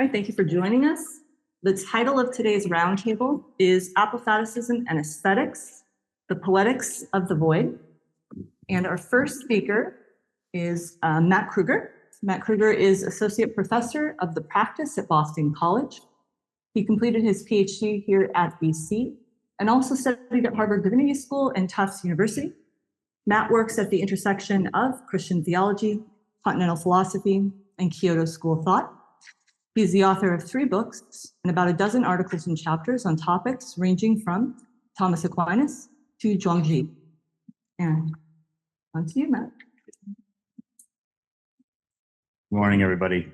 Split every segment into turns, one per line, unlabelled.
All right, thank you for joining us. The title of today's roundtable is Apophaticism and Esthetics, the Poetics of the Void. And our first speaker is Matt Kruger. Matt Kruger is Associate Professor of the Practice at Boston College. He completed his PhD here at BC and also studied at Harvard Divinity School and Tufts University. Matt works at the intersection of Christian theology, continental philosophy, and Kyoto School of Thought. He's the author of 3 books and about a dozen articles and chapters on topics ranging from Thomas Aquinas to Zhuangzi. And on to you, Matt.
Good morning, everybody.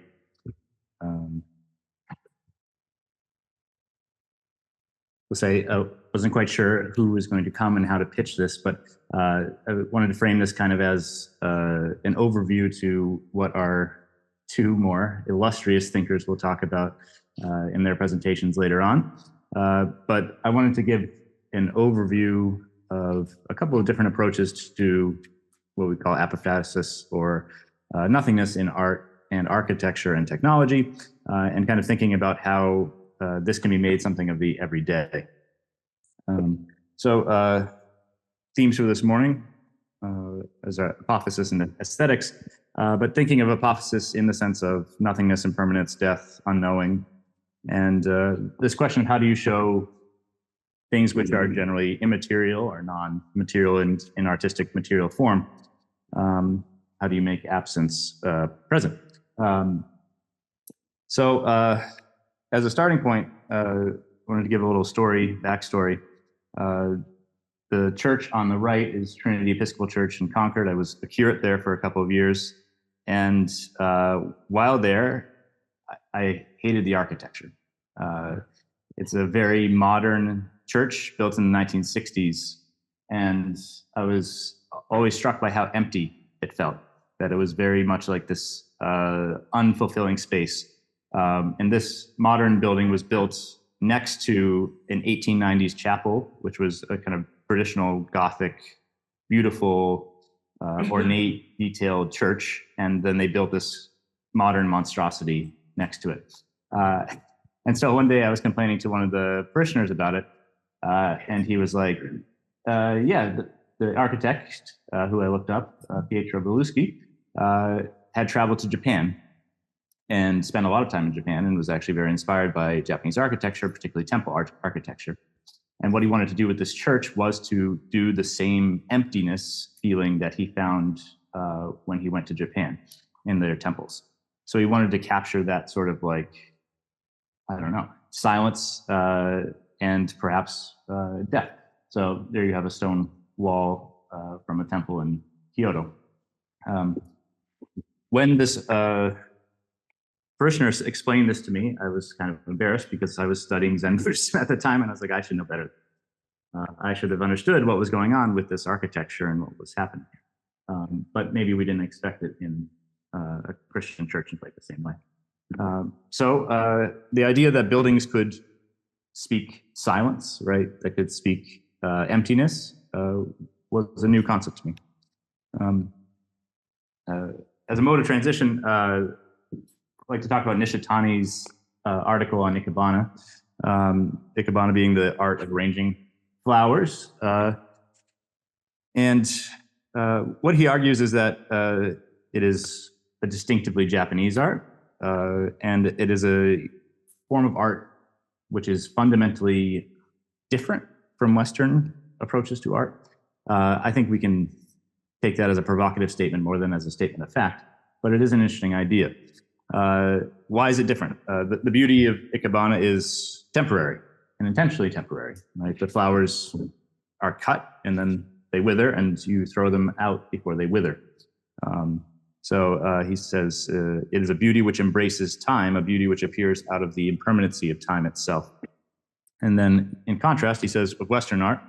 I wasn't quite sure who was going to come and how to pitch this, but I wanted to frame this kind of as an overview to what our 2 more illustrious thinkers will talk about in their presentations later on. But I wanted to give an overview of a couple of different approaches to what we call apophaticis, or nothingness in art and architecture and technology, and kind of thinking about how this can be made something of the everyday. Themes for this morning as Apophaticism and Esthetics, but thinking of apophasis in the sense of nothingness, impermanence, death, unknowing, and this question: how do you show things which are generally immaterial or non-material in artistic material form? How do you make absence present? As a starting point, I wanted to give a little backstory. The church on the right is Trinity Episcopal Church in Concord. I was a curate there for a couple of years. And while there, I hated the architecture. It's a very modern church built in the 1960s. And I was always struck by how empty it felt, that it was very much like this unfulfilling space. And this modern building was built next to an 1890s chapel, which was a kind of traditional Gothic, beautiful, ornate, detailed church. And then they built this modern monstrosity next to it. And so one day I was complaining to one of the parishioners about it. And he was like, the architect who I looked up, Pietro Beluschi, had traveled to Japan and spent a lot of time in Japan and was actually very inspired by Japanese architecture, particularly temple architecture. And what he wanted to do with this church was to do the same emptiness feeling that he found when he went to Japan in their temples. So he wanted to capture that sort of silence and perhaps death. So there you have a stone wall from a temple in Kyoto. When this parishioners explained this to me, I was kind of embarrassed because I was studying Zen Buddhism at the time, and I was like, I should know better. I should have understood what was going on with this architecture and what was happening. But maybe we didn't expect it in a Christian church in quite the same way. The idea that buildings could speak silence, right, that could speak emptiness, was a new concept to me. As a mode of transition, I'd like to talk about Nishitani's article on Ikebana. Ikebana being the art of arranging flowers. What he argues is that it is a distinctively Japanese art, and it is a form of art which is fundamentally different from Western approaches to art. I think we can take that as a provocative statement more than as a statement of fact, but it is an interesting idea. Why is it different? The beauty of Ikebana is temporary and intentionally temporary, right? The flowers are cut and then they wither and you throw them out before they wither. He says, it is a beauty which embraces time, a beauty which appears out of the impermanency of time itself. And then in contrast, he says, with Western art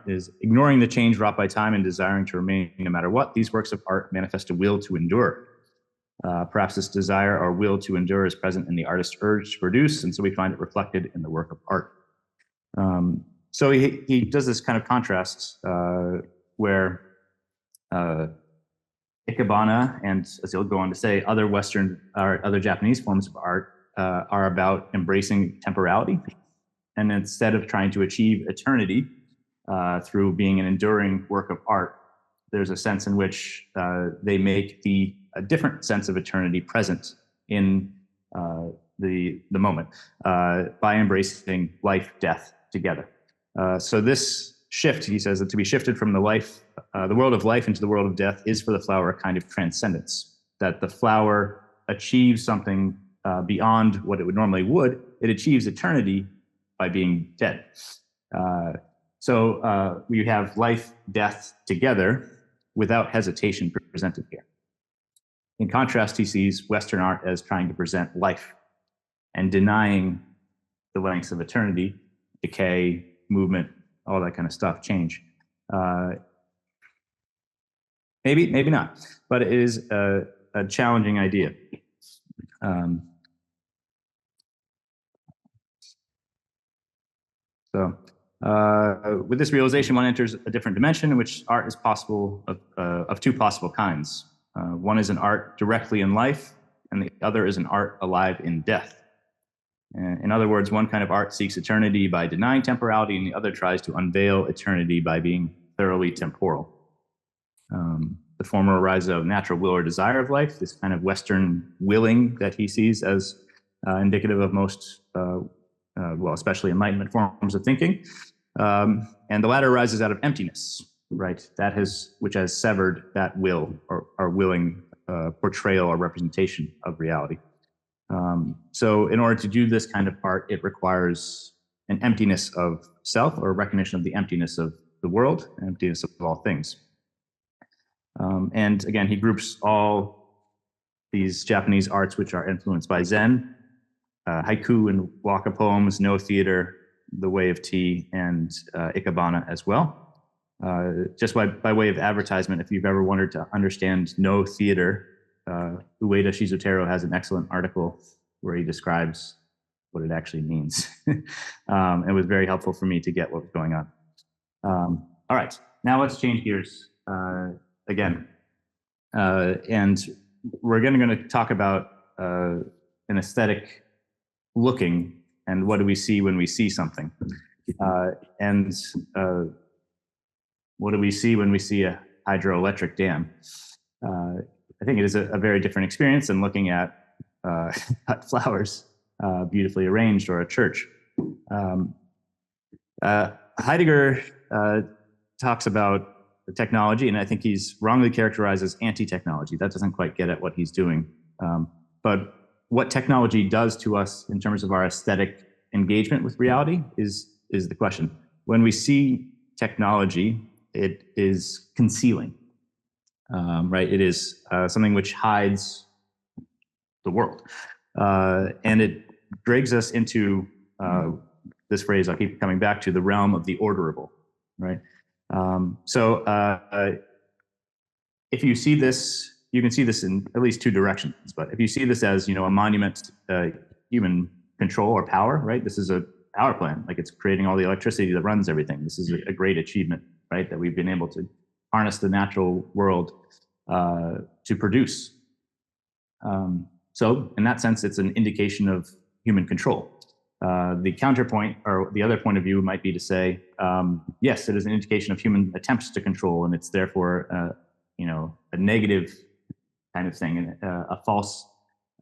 is ignoring the change wrought by time and desiring to remain no matter what. These works of art manifest a will to endure. Perhaps this desire or will to endure is present in the artist's urge to produce, and so we find it reflected in the work of art. So he does this kind of contrast where Ikebana, and as he'll go on to say, other Western or other Japanese forms of art are about embracing temporality. And instead of trying to achieve eternity through being an enduring work of art, there's a sense in which they make a different sense of eternity present in the moment by embracing life, death together. So this shift, he says, that to be shifted from the world of life into the world of death is for the flower a kind of transcendence, that the flower achieves something beyond what it would normally would. It achieves eternity by being dead. So we have life, death together without hesitation presented here. In contrast, he sees Western art as trying to present life and denying the lengths of eternity, decay, movement, all that kind of stuff, change. Maybe not, but it is a challenging idea. With this realization, one enters a different dimension in which art is possible of two possible kinds. One is an art directly in life, and the other is an art alive in death. In other words, one kind of art seeks eternity by denying temporality, and the other tries to unveil eternity by being thoroughly temporal. The former arises out of natural will or desire of life, this kind of Western willing that he sees as indicative of most, especially Enlightenment forms of thinking. And the latter arises out of emptiness, right? Which has severed that will or willing portrayal or representation of reality. So in order to do this kind of art, it requires an emptiness of self, or a recognition of the emptiness of the world, emptiness of all things. And again, he groups all these Japanese arts which are influenced by Zen, haiku and waka poems, no theater, the way of tea, and ikebana as well. Just by way of advertisement, if you've ever wanted to understand no theater, Ueda Shizutaro has an excellent article where he describes what it actually means. It was very helpful for me to get what was going on. All right, now let's change gears again. And we're going to talk about an aesthetic looking and what do we see when we see something. And what do we see when we see a hydroelectric dam? I think it is a very different experience than looking at cut flowers beautifully arranged, or a church. Heidegger talks about the technology, and I think he's wrongly characterized as anti-technology. That doesn't quite get at what he's doing. But what technology does to us in terms of our aesthetic engagement with reality is the question. When we see technology, it is concealing. Right? It is something which hides the world. And it drags us into this phrase I'll keep coming back to, the realm of the orderable, right? If you see this, you can see this in at least two directions. But if you see this as, a monument to human control or power, right? This is a power plant, like it's creating all the electricity that runs everything. This is a great achievement, right? That we've been able to harness the natural world to produce. So in that sense, it's an indication of human control. The counterpoint, or the other point of view, might be to say, yes, it is an indication of human attempts to control, and it's therefore, a negative kind of thing, a false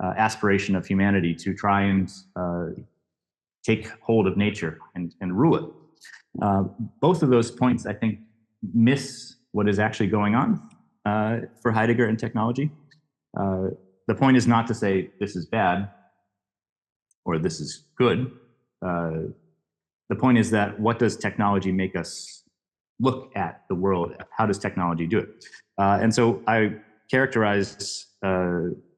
aspiration of humanity to try and take hold of nature and rule it. Both of those points, I think, miss what is actually going on for Heidegger and technology. The point is not to say this is bad or this is good. The point is that what does technology make us look at the world? How does technology do it? And so I characterize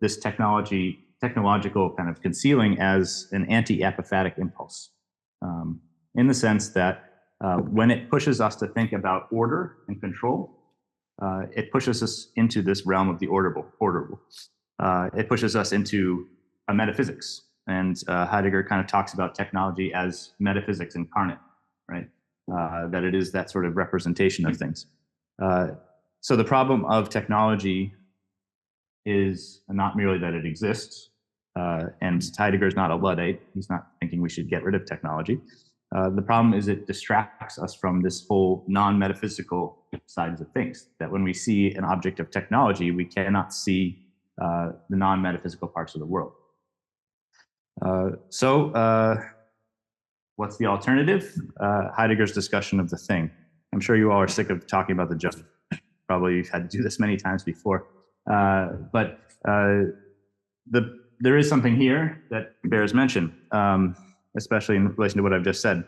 this technological kind of concealing as an anti-apophatic impulse, in the sense that when it pushes us to think about order and control, it pushes us into this realm of the orderable. It pushes us into a metaphysics. And Heidegger kind of talks about technology as metaphysics incarnate, right? That it is that sort of representation of things. So the problem of technology is not merely that it exists, And Heidegger's not a Luddite. He's not thinking we should get rid of technology. The problem is it distracts us from this whole non-metaphysical sides of things, that when we see an object of technology, we cannot see the non-metaphysical parts of the world. So what's the alternative? Heidegger's discussion of the thing. I'm sure you all are sick of talking about the jug. Probably you've had to do this many times before. But there is something here that bears mention, especially in relation to what I've just said.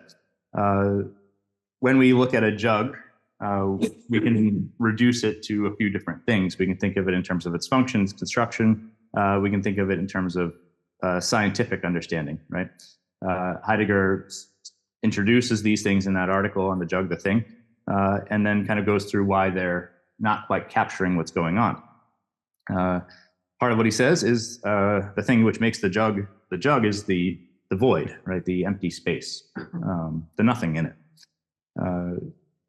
When we look at a jug, we can reduce it to a few different things. We can think of it in terms of its functions, construction. We can think of it in terms of scientific understanding, right? Heidegger introduces these things in that article on the jug, the thing, and then kind of goes through why they're not quite capturing what's going on. Part of what he says is the thing which makes the jug is the void, right? The empty space, the nothing in it.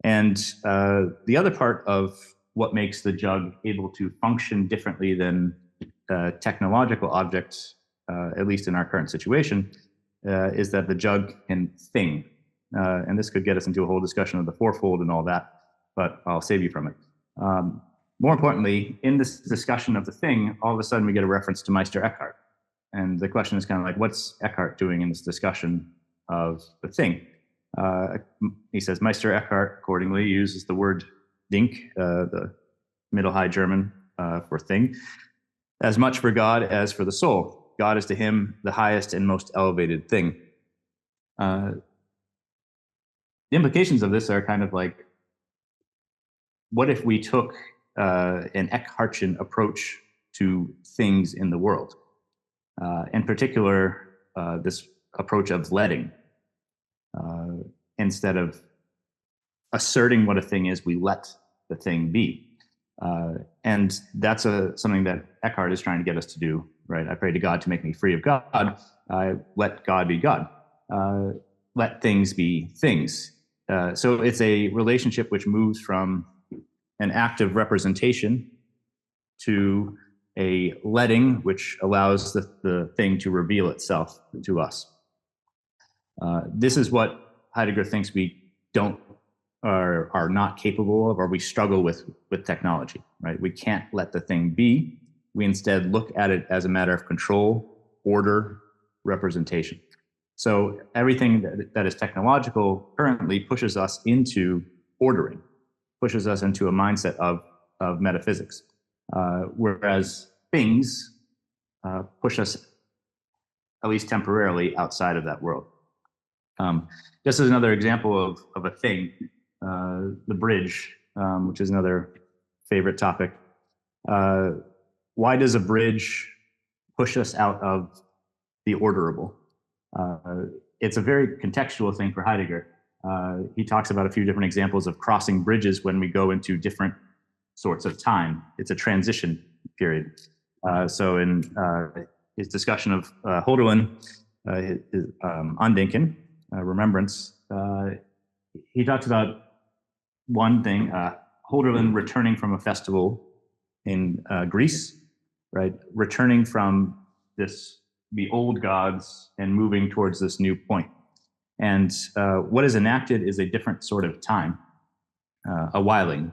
And the other part of what makes the jug able to function differently than technological objects, at least in our current situation, is that the jug can thing. And this could get us into a whole discussion of the fourfold and all that, but I'll save you from it. More importantly, in this discussion of the thing, all of a sudden we get a reference to Meister Eckhart. And the question is kind of like, what's Eckhart doing in this discussion of the thing? He says, Meister Eckhart accordingly uses the word Ding, the Middle High German for thing, as much for God as for the soul. God is to him the highest and most elevated thing. The implications of this are kind of like, what if we took an Eckhartian approach to things in the world? In particular, this approach of letting. Instead of asserting what a thing is, we let the thing be. And that's something that Eckhart is trying to get us to do, right? I pray to God to make me free of God. I let God be God. Let things be things. So it's a relationship which moves from an active representation to a letting, which allows the thing to reveal itself to us. This is what Heidegger thinks we are not capable of, or we struggle with technology, right? We can't let the thing be. We instead look at it as a matter of control, order, representation. So everything that is technological currently pushes us into ordering, pushes us into a mindset of metaphysics, whereas things push us, at least temporarily, outside of that world. Just as another example of a thing, the bridge, which is another favorite topic. Why does a bridge push us out of the orderable? It's a very contextual thing for Heidegger. He talks about a few different examples of crossing bridges when we go into different sorts of time. It's a transition period. So in his discussion of Hölderlin, Andenken, remembrance, he talks about one thing, Hölderlin returning from a festival in Greece, right? Returning from the old gods and moving towards this new point. And what is enacted is a different sort of time, a whiling.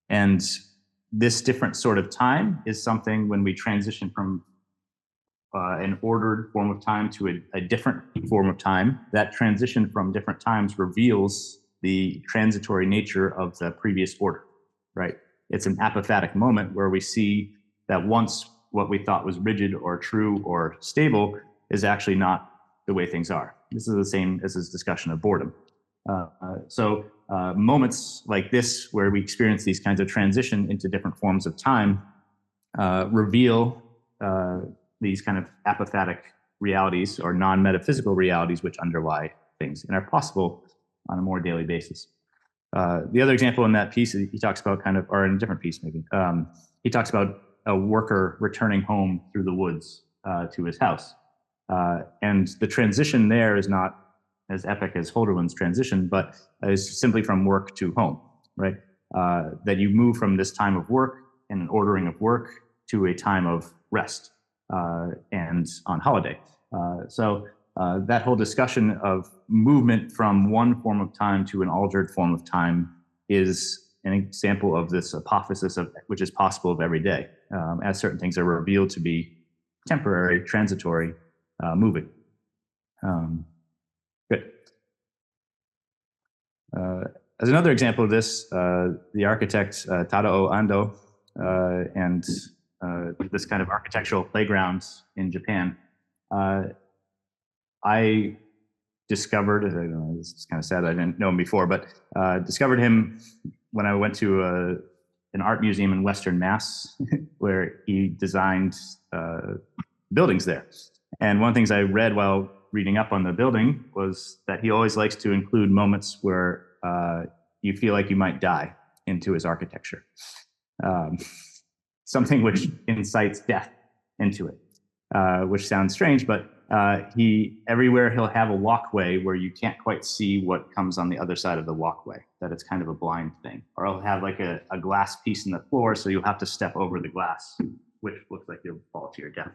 And this different sort of time is something when we transition from an ordered form of time to a different form of time. That transition from different times reveals the transitory nature of the previous order, right? It's an apophatic moment where we see that once what we thought was rigid or true or stable is actually not the way things are. This is the same as his discussion of boredom. So moments like this, where we experience these kinds of transition into different forms of time, reveal these kind of apophatic realities or non-metaphysical realities which underlie things and are possible on a more daily basis. The other example in that piece, he talks about or in a different piece maybe, he talks about a worker returning home through the woods to his house. And the transition there is not as epic as Hölderlin's transition, but is simply from work to home, right? That you move from this time of work and an ordering of work to a time of rest, and on holiday. So that whole discussion of movement from one form of time to an altered form of time is an example of this apophasis of which is possible of every day, as certain things are revealed to be temporary, transitory, moving. Good. As another example of this, the architect Tadao Ando and this kind of architectural playground in Japan. I discovered, I don't know, this is kind of sad, I didn't know him before, but discovered him when I went to an art museum in Western Mass, where he designed buildings there. And one of the things I read while reading up on the building was that he always likes to include moments where you feel like you might die into his architecture. Something which incites death into it, which sounds strange, but everywhere he'll have a walkway where you can't quite see what comes on the other side of the walkway, that it's kind of a blind thing. Or he'll have like a glass piece in the floor, so you'll have to step over the glass, which looks like you'll fall to your death.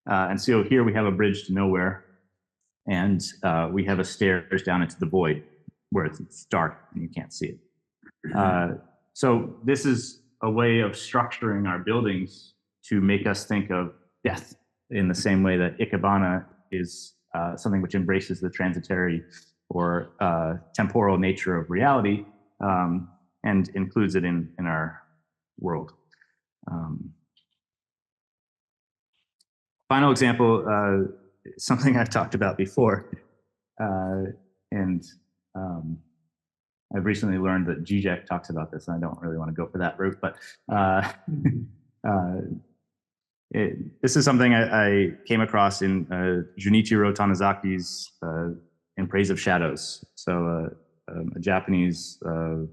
And so here we have a bridge to nowhere, and we have a stairs down into the void where it's dark and you can't see it. So this is a way of structuring our buildings to make us think of death in the same way that Ikebana is something which embraces the transitory or temporal nature of reality and includes it in our world. Final example, something I've talked about before, and I've recently learned that Zizek talks about this, and I don't really want to go for that route, but this is something I came across in Junichiro Tanazaki's In Praise of Shadows. So a Japanese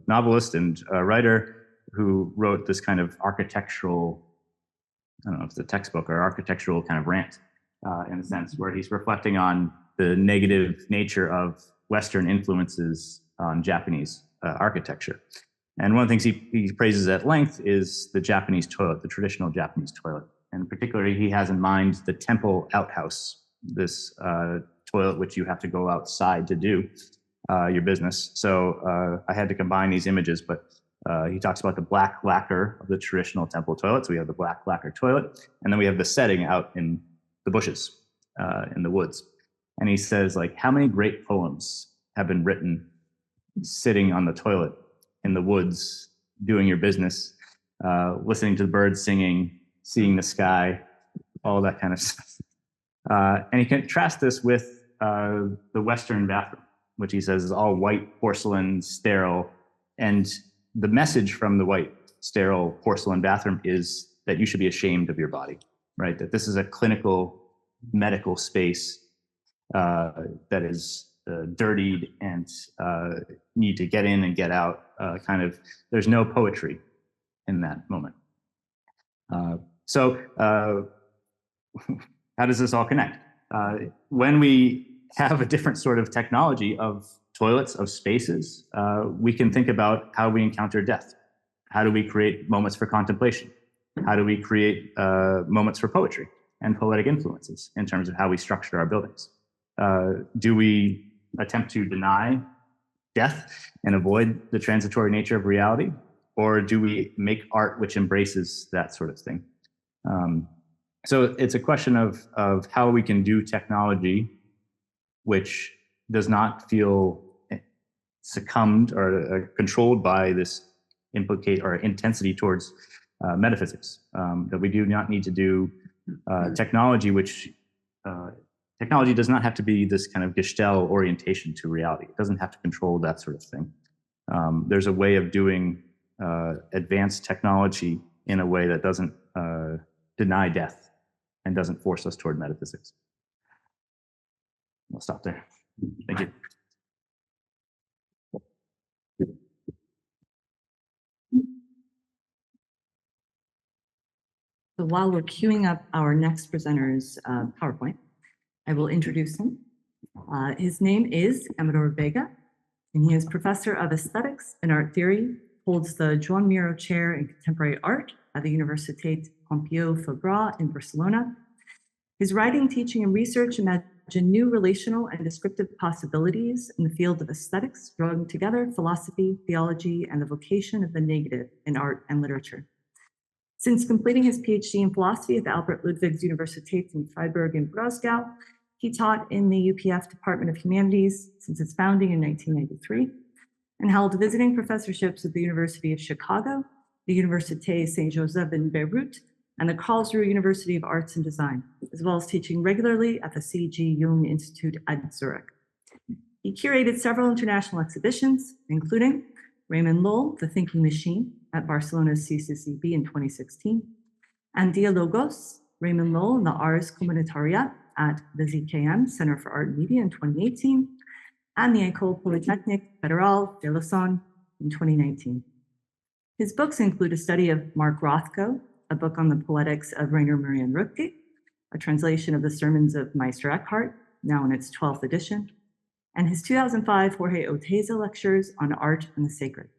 novelist and writer who wrote this kind of architectural, I don't know if it's a textbook or architectural kind of rant, in a sense, where he's reflecting on the negative nature of Western influences on Japanese architecture. And one of the things he praises at length is the Japanese toilet, the traditional Japanese toilet. And particularly, he has in mind the temple outhouse, this toilet which you have to go outside to do your business. So I had to combine these images, but he talks about the black lacquer of the traditional temple toilet. So we have the black lacquer toilet, and then we have the setting out in the bushes, in the woods. And he says, like, how many great poems have been written sitting on the toilet in the woods, doing your business, listening to the birds singing, seeing the sky, all that kind of stuff. And he contrasts this with the Western bathroom, which he says is all white, porcelain, sterile. And the message from the white, sterile porcelain bathroom is that you should be ashamed of your body, right? That this is a clinical, medical space that is dirtied and need to get in and get out. There's no poetry in that moment. So how does this all connect? When we have a different sort of technology of toilets, of spaces, we can think about how we encounter death. How do we create moments for contemplation? How do we create moments for poetry and poetic influences in terms of how we structure our buildings? Do we attempt to deny death and avoid the transitory nature of reality? Or do we make art which embraces that sort of thing? So it's a question of how we can do technology which does not feel succumbed or controlled by this implicate or intensity towards metaphysics. That we do not need to do technology which technology does not have to be this kind of Gestalt orientation to reality. It doesn't have to control that sort of thing. There's a way of doing advanced technology in a way that doesn't deny death and doesn't force us toward metaphysics. I'll stop there. Thank you.
So while we're queuing up our next presenter's PowerPoint, I will introduce him. His name is Amador Vega, and he is professor of aesthetics and art theory, holds the Joan Miró Chair in Contemporary Art at the Universitat Pompeu Fabra in Barcelona, His writing, teaching, and research imagine new relational and descriptive possibilities in the field of aesthetics, drawing together philosophy, theology, and the vocation of the negative in art and literature. Since completing his PhD in philosophy at the Albert Ludwigs Universität in Freiburg and Breisgau, he taught in the UPF Department of Humanities since its founding in 1993 and held visiting professorships at the University of Chicago, the Université Saint-Joseph in Beirut, and the Karlsruhe University of Arts and Design, as well as teaching regularly at the C.G. Jung Institute at Zurich. He curated several international exhibitions, including Raymond Lull, The Thinking Machine, at Barcelona's CCCB in 2016, and Dialogos, Raymond Lull and the Ars Comunitaria at the ZKM, Center for Art and Media in 2018, and the École Polytechnique Fédérale de Lausanne in 2019. His books include a study of Mark Rothko, a book on the Poetics of Rainer Maria Rilke, a translation of the sermons of Meister Eckhart, now in its 12th edition, and his 2005 Jorge Oteiza lectures on art and the sacred.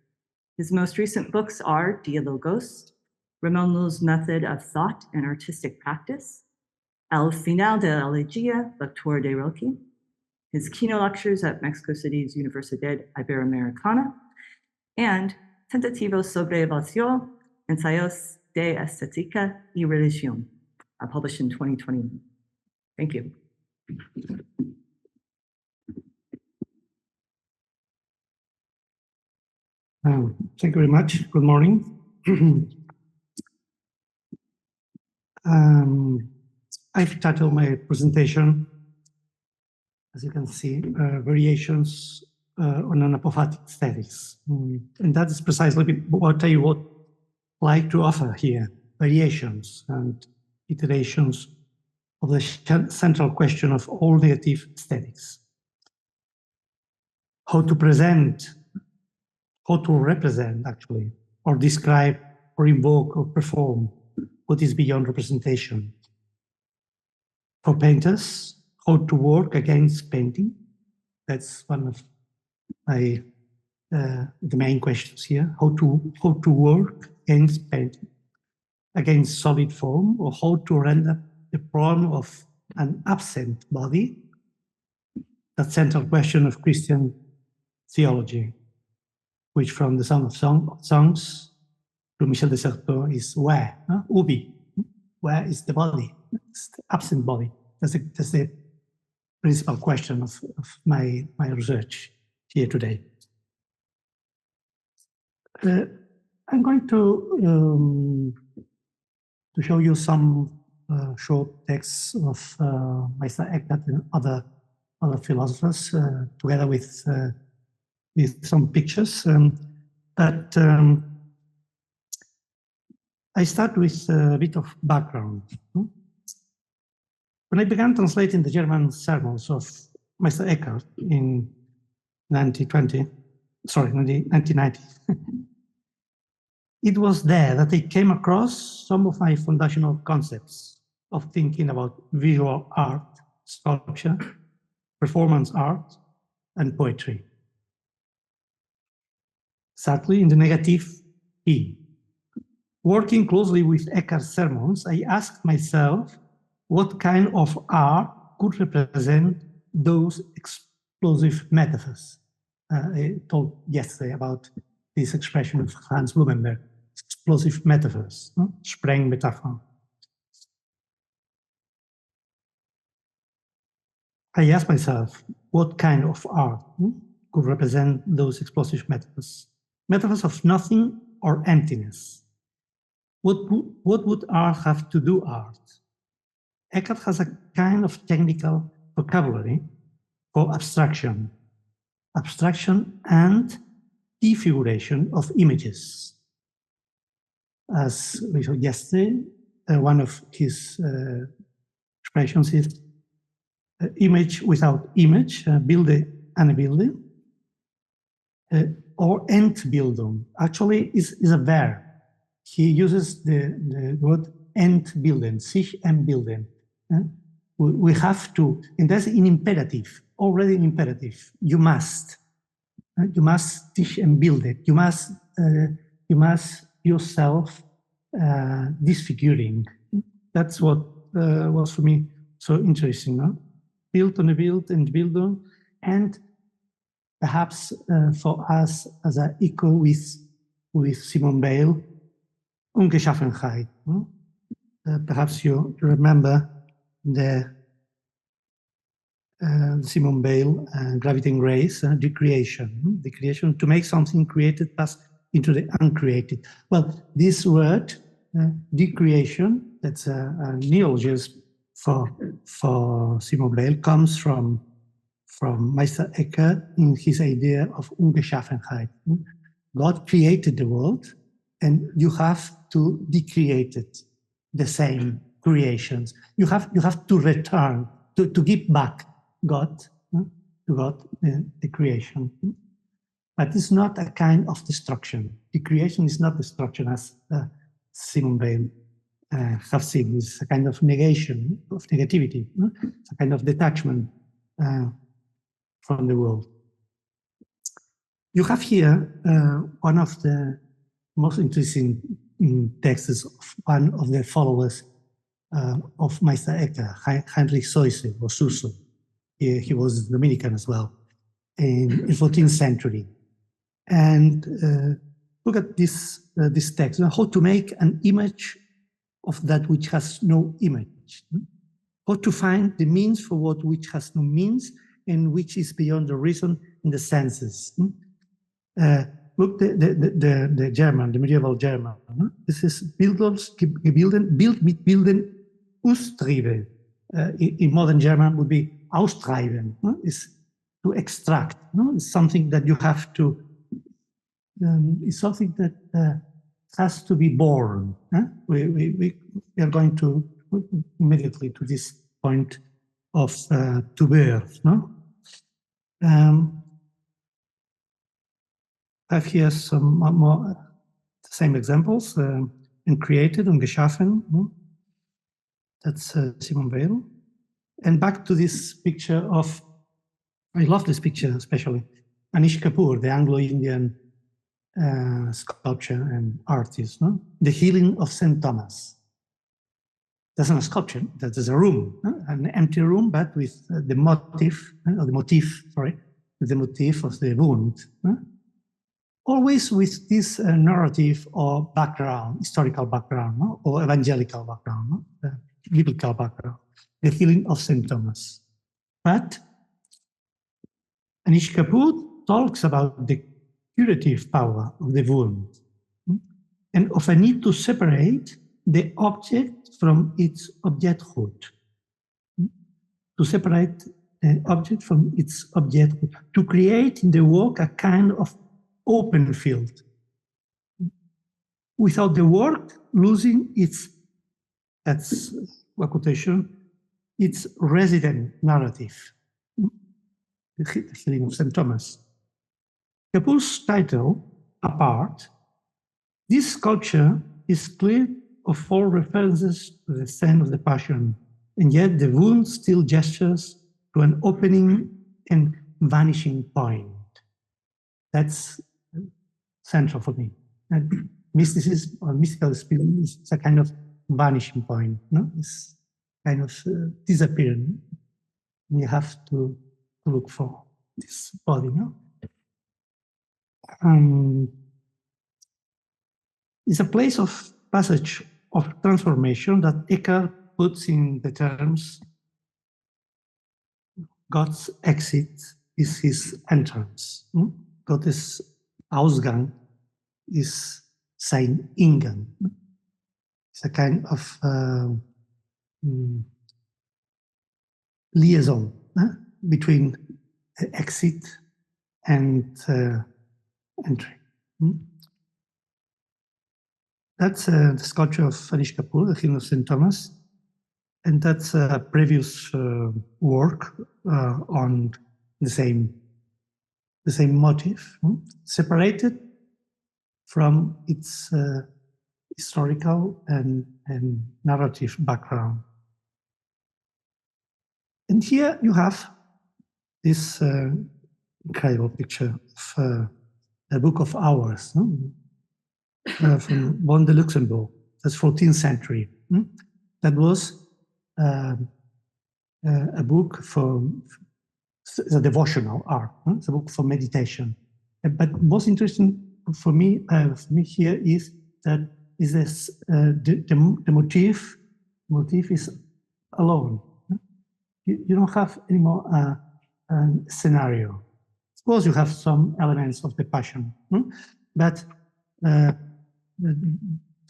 His most recent books are Dialogos, Ramon Lull's Method of Thought and Artistic Practice, El Final de Elegia, Lectura de Rilke, his keynote lectures at Mexico City's Universidad Iberoamericana, and Tentativos sobre Evaluación, Ensayos de Estética y Religión, published in 2020. Thank you.
Thank you very much. Good morning. I've titled my presentation, as you can see, Variations on an Apophatic Aesthetics. And that is precisely what I would like to offer here, variations and iterations of the central question of all negative aesthetics. How to present, how to represent, actually, or describe, or invoke, or perform what is beyond representation. For painters, how to work against painting. That's one of my the main questions here. How to work against painting, against solid form, or how to render the problem of an absent body. That central question of Christian theology, which from the Song of Songs to Michel de Certeau is where, ubi, where is the body? It's the absent body. That's the principal question of my research here today. I'm going to show you some short texts of Meister Eckhart and other philosophers, together with some pictures. But I start with a bit of background. When I began translating the German sermons of Meister Eckhart in 1990, it was there that I came across some of my foundational concepts of thinking about visual art, sculpture, performance art, and poetry. Exactly in the negative E. Working closely with Eckhart's sermons, I asked myself what kind of art could represent those explosive metaphors. I told yesterday about this expression of Hans Blumenberg, explosive metaphors, Sprengmetapher. I asked myself what kind of art could represent those explosive metaphors. Metaphors of nothing or emptiness. What would art have to do art? Eckhart has a kind of technical vocabulary for abstraction and defiguration of images. As we saw yesterday, one of his expressions is image without image, Bilde and Bilde, or Entbildung. Actually, is a verb. He uses the word Entbilden, sich entbilden. We have to, and that's in imperative, already in imperative. You must dich entbilden. You must yourself disfiguring. That's what was for me so interesting, no? Build on the build and build on, and perhaps for us as an echo with Simone Weil, Ungeschaffenheit. No? Perhaps you remember the Simone Weil, Gravity and Grace, the creation, to make something created pass into the uncreated. Well, this word, decreation, that's a neologism for Simone Weil, comes from Meister Eckhart in his idea of Ungeschaffenheit. God created the world, and you have to decreate it, the same creations. You have to return, to give back God, to God, the creation. But it's not a kind of destruction. The creation is not destruction, as Simone Weil have seen. It's a kind of negation, of negativity. It's a kind of detachment from the world. You have here one of the most interesting texts of one of the followers of Meister Eckhart, Heinrich Soise, or Suso. He was Dominican as well, in the 14th century. And look at this text, how to make an image of that which has no image. How to find the means for what which has no means and which is beyond the reason in the senses. Look, the German, the medieval German. This is Gebilden, Bild mit Bilden Austriebe. In modern German would be austreiben. Is to extract. It's something that you have to. It's something that has to be born. We are going to immediately to this point of to birth. No. I have here some more same examples and created and geschaffen. That's Simone Weil. And back to this picture of, I love this picture especially, Anish Kapoor, the Anglo-Indian sculptor and artist. No? The Healing of St. Thomas. That's not a sculpture, that is a room, an empty room, but with the motif, with the motif of the wound. Always with this narrative or background, historical background, or evangelical background, biblical background, the healing of St. Thomas. But Anish Kapoor talks about the curative power of the wound and of a need to separate the object from its objecthood. To separate the object from its objecthood, to create in the work a kind of open field, without the work losing its, that's a quotation, its resident narrative, the healing of St. Thomas. Kapoor's title, Apart, this sculpture is clear of all references to the scene of the Passion, and yet the wound still gestures to an opening and vanishing point. That's central for me. And mysticism or mystical experience is a kind of vanishing point. No? It's kind of disappearing. You have to look for this body. No? It's a place of passage of transformation that Eckhart puts in the terms God's exit is his entrance. Gottes Ausgang is sein Ingang. It's a kind of liaison between exit and entry. That's the sculpture of Anish Kapoor, the Healing of St. Thomas. And that's a previous work on the same motif, separated from its historical and narrative background. And here you have this incredible picture of the Book of Hours, from Von de Luxembourg. That's 14th century. That was a book for the devotional art. It's a book for meditation. But most interesting for me here is that is this the motif is alone. You don't have anymore a scenario. Of course, you have some elements of the passion, but the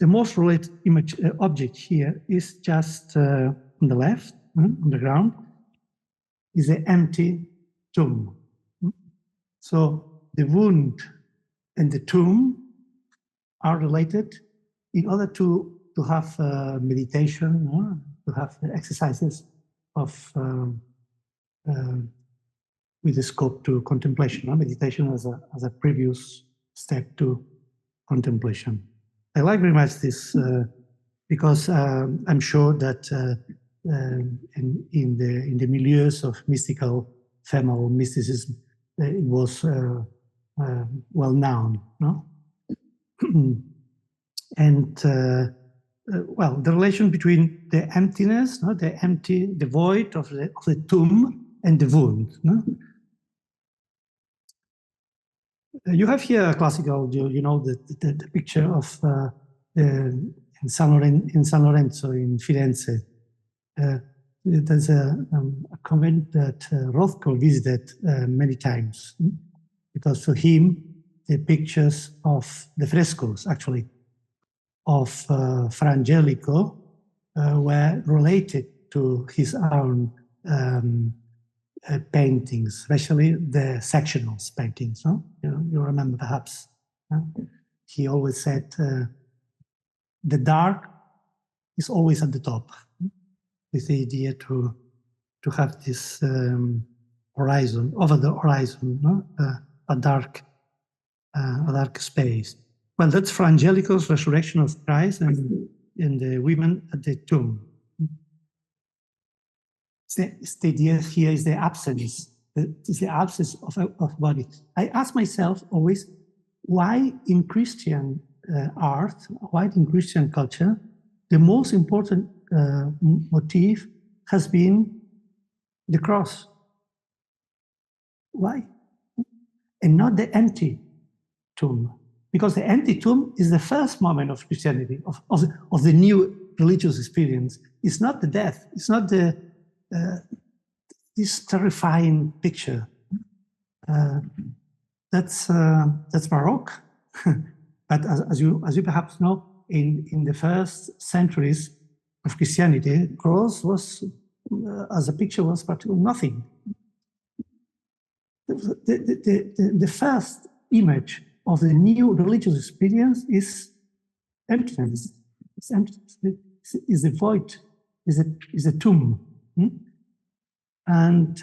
most related image object here is just on the left, on the ground, is an empty tomb. So the wound and the tomb are related in order to have meditation, to have exercises of with the scope to contemplation. Meditation as a previous step to contemplation. I like very much this because I'm sure that in the milieus of mystical femoral mysticism, it was well known, no? And well, the relation between the emptiness, no, the void of the tomb and the wound. No? You have here a classical, you know, the picture of in San Lorenzo in Firenze. There's a convent that Rothko visited many times, because for him, the pictures of the frescoes, actually, of Fra Angelico were related to his own paintings, especially the sectionals paintings. No? You remember perhaps. He always said, the dark is always at the top, with the idea to have this horizon, over the horizon, no? A dark space. Well, that's Fra Angelico's resurrection of Christ and the women at the tomb. It's the idea here is the absence. It's the absence of body. I ask myself always, why in Christian art, why in Christian culture, the most important motif has been the cross? Why? And not the empty tomb. Because the empty tomb is the first moment of Christianity, of the new religious experience. It's not the death. It's not the this terrifying picture. That's Baroque. But as you perhaps know, in the first centuries of Christianity, cross was as a picture was practically nothing. The first image of the new religious experience is emptiness. It's emptiness. Is a void. Is a tomb. And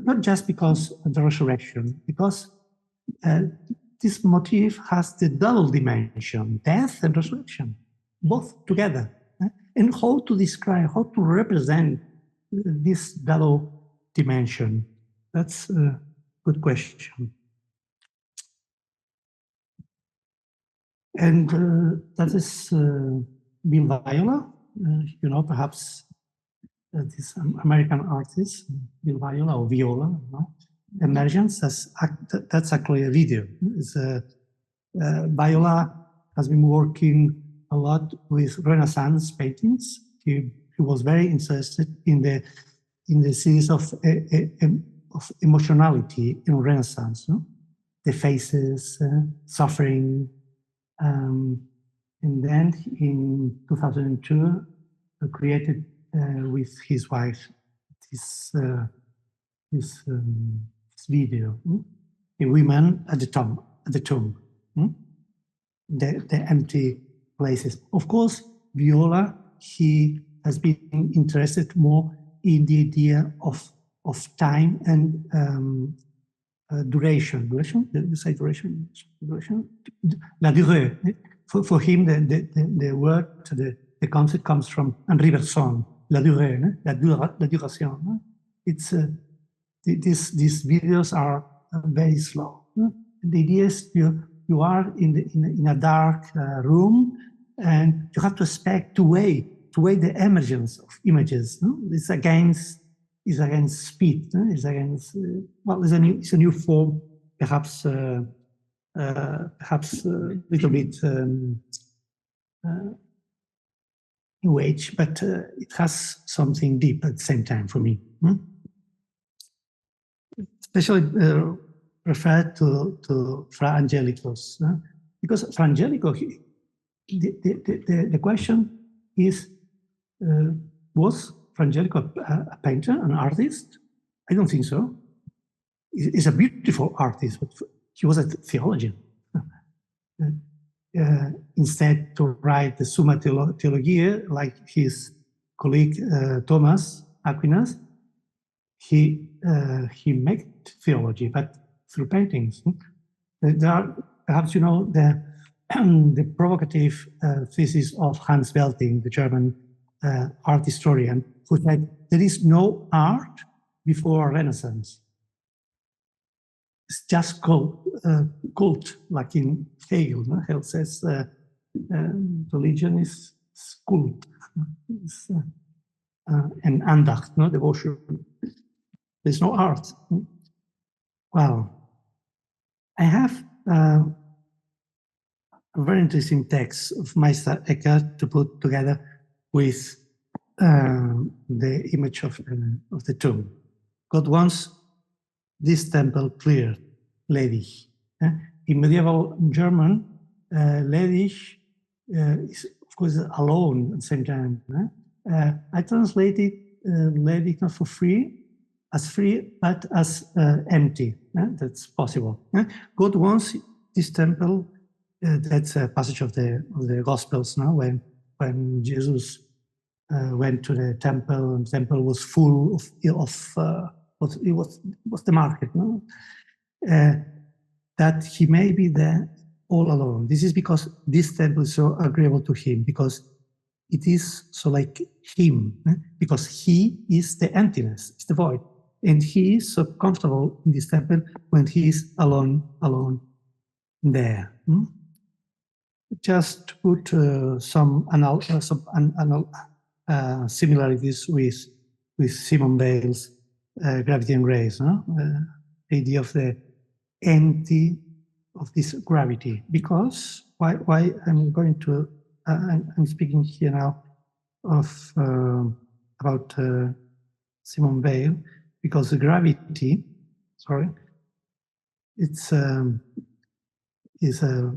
not just because of the resurrection, because this motif has the double dimension, death and resurrection, both together. And how to describe, how to represent this double dimension? That's a good question. And that is Bill Viola, you know, perhaps this American artist, Bill Viola or Viola, no? Emergence, that's actually a video. It's Viola has been working a lot with Renaissance paintings. He was very interested in the series of emotionality in Renaissance, no? The faces, suffering, and then in 2002, created with his wife this video, the women at the tomb, the empty places. Of course, Viola, he has been interested more in the idea of time and duration. You say duration? La durée. For him, the word, the concept comes from Henri Bergson. La durée, la duration. It's these videos are very slow. The idea is you are in a dark room, and you have to expect to wait to weigh the emergence of images. No? It's against speed. No? It's against well, it's a new form, perhaps perhaps a little bit new age, but it has something deep at the same time for me. Especially referred to Fra Angelicus, because Fra Angelico, the question is, was Fra Angelico a painter, an artist? I don't think so. He's a beautiful artist, but he was a theologian. Instead to write the Summa Theologiae, like his colleague Thomas Aquinas, he made theology, but through paintings. There are, perhaps you know, the provocative thesis of Hans Belting, the German art historian, who said there is no art before Renaissance. It's just cult, like in Hegel. No? Hegel says religion is cult, it's, and Andacht, no devotion. There's no art. Wow. I have a very interesting text of Meister Eckhart to put together with the image of the tomb. God wants this temple clear, ledig. In medieval German, ledig is, of course, alone at the same time. I translated ledig not for free, but as empty. That's possible. God wants this temple. That's a passage of the Gospels. Now, when Jesus went to the temple, and the temple was full of it was the market. No? That he may be there all alone. This is because this temple is so agreeable to him, because it is so like him, because he is the emptiness, it's the void. And he is so comfortable in this temple when he is alone there. Just to put some similarities with Simone Weil's Gravity and Grace, no? The idea of the empty of this gravity. Because why I'm going to I'm speaking here now of about Simone Weil, because the gravity, it's is a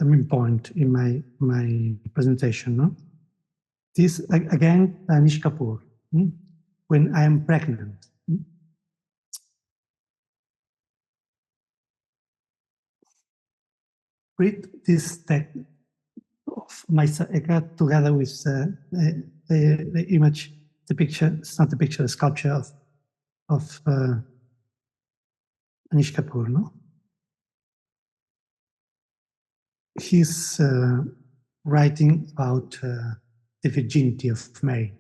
main point in my presentation. No? This again, Nish Kapoor. When I am pregnant. Read this text of Meister Eckhart together with the image, the picture. It's not the picture, the sculpture of Anish Kapoor. No, he's writing about the virginity of Mary.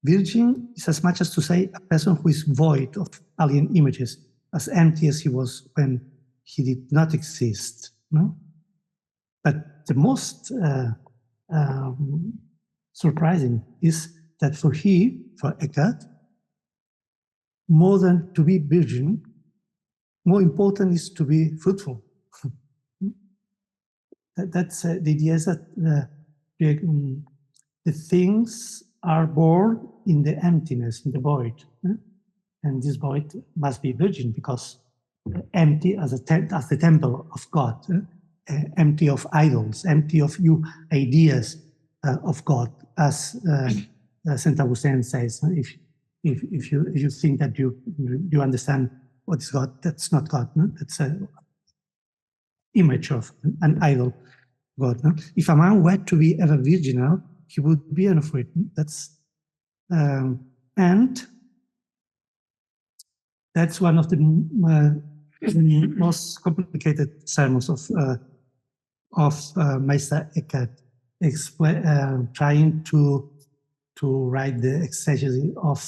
Virgin is as much as to say a person who is void of alien images, as empty as he was when he did not exist. No? But the most surprising is that for Eckhart, more than to be virgin, more important is to be fruitful. That's the idea is that the things are born in the emptiness, in the void. And this void must be virgin, because empty as the temple of God, empty of idols, empty of new ideas of God, as Saint Augustine says. If you think that you understand what is God, that's not God. No? That's an image of an idol God. No? If a man were to be ever virginal, he would be unafraid. That's and that's one of the most complicated sermons of Meister Eckhart, trying to write the exegesis of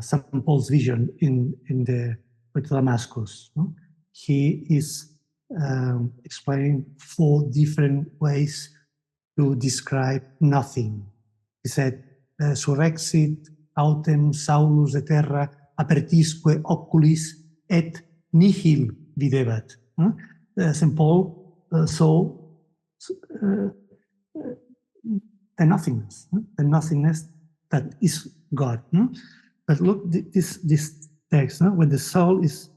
St. Paul's vision in the Way to Damascus. No? He is explaining 4 different ways to describe nothing. He said, surrexit autem saulus de terra apertisque oculis et nihil videbat. St. Paul saw the nothingness that is God. But look, this text, when the soul is,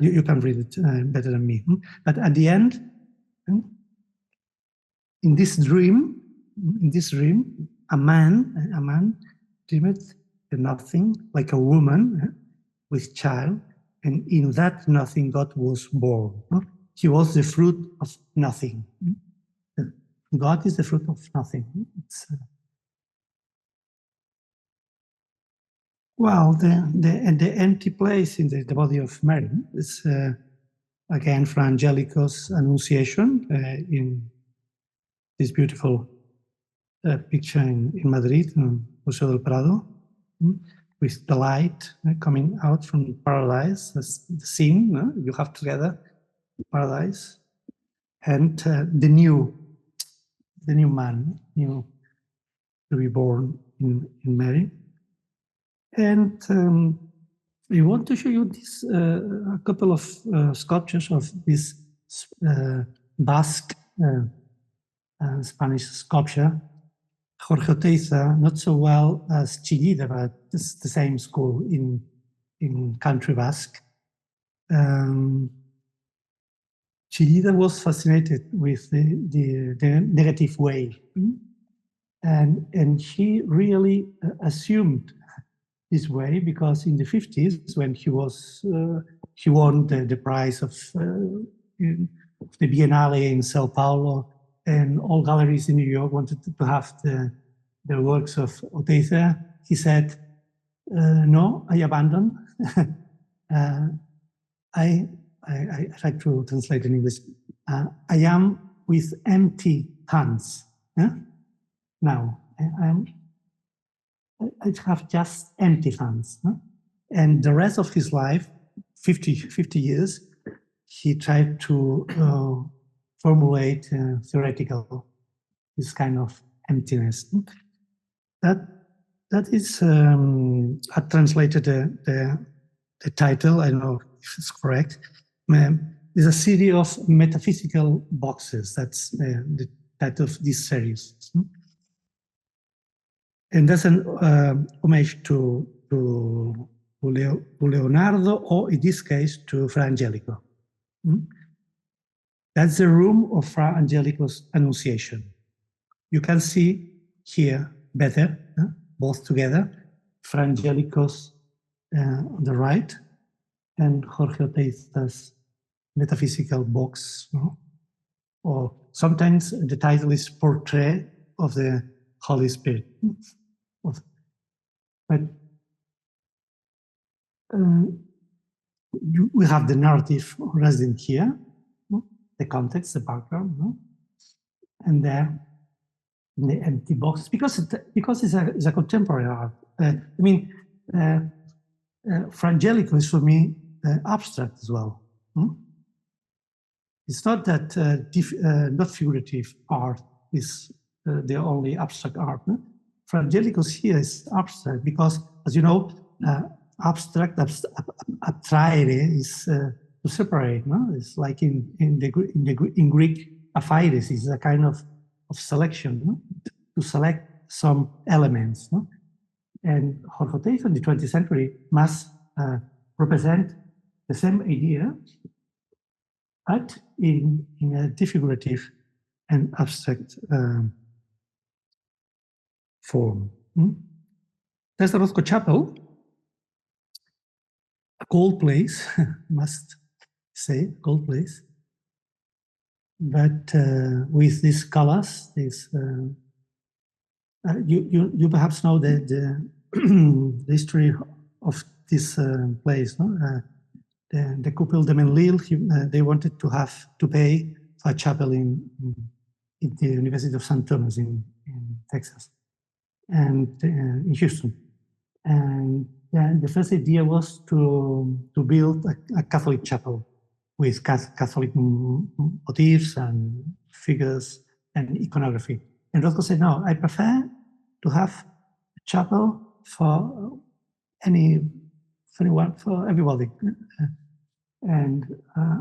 you can read it better than me. But at the end, in this dream, a man dreamed nothing, like a woman with child, and in that nothing God was born. He was the fruit of nothing. God is the fruit of nothing. Well, the empty place in the body of Mary is again Fra Angelico's Annunciation in this beautiful picture in Madrid, Museo del Prado, with the light coming out from paradise. That's the scene you have together, paradise, and the new man, to be born in Mary. And we want to show you this a couple of sculptures of this Basque Spanish sculpture. Jorge Oteiza, not so well as Chillida, but it's the same school in country Basque. Chillida was fascinated with the negative way, and he really assumed this way, because in the 50s, when he won the prize of the Biennale in Sao Paulo, and all galleries in New York wanted to have the works of Oteiza, he said, no, I abandon. I try to translate in English. I am with empty hands. Now, I have just empty hands. And the rest of his life, 50 years, he tried to formulate theoretical, this kind of emptiness. That is, I translated the title, I don't know if it's correct. There's a series of metaphysical boxes. That's the title of this series. And that's an homage to Leonardo, or in this case, to Fra Angelico. That's the room of Fra Angelico's Annunciation. You can see here better, both together, Fra Angelico's on the right, and Jorge Oteiza's metaphysical box. Or sometimes the title is Portrait of the Holy Spirit. But we have the narrative resident here, the context, the background, and there the empty boxes, because it's a contemporary art. Fra Angelico is for me abstract as well. It's not that not figurative art is the only abstract art. Fra Angelico's here is abstract because, as you know, abstract, abstraere is to separate. It's like in Greek, aphides is a kind of selection, to select some elements. And Jorge Oteiza in the 20th century must represent the same idea, but in a defigurative and abstract form. There's the Roscoe Chapel, a cold place, must say, cold place, but with these colors, you perhaps know the history of this place. The Couple de Menlil, they wanted to pay for a chapel in the University of St. Thomas in Texas, and in Houston. And the first idea was to build a Catholic chapel with Catholic motifs and figures and iconography. And Rothko said, no, I prefer to have a chapel for anyone, for everybody. And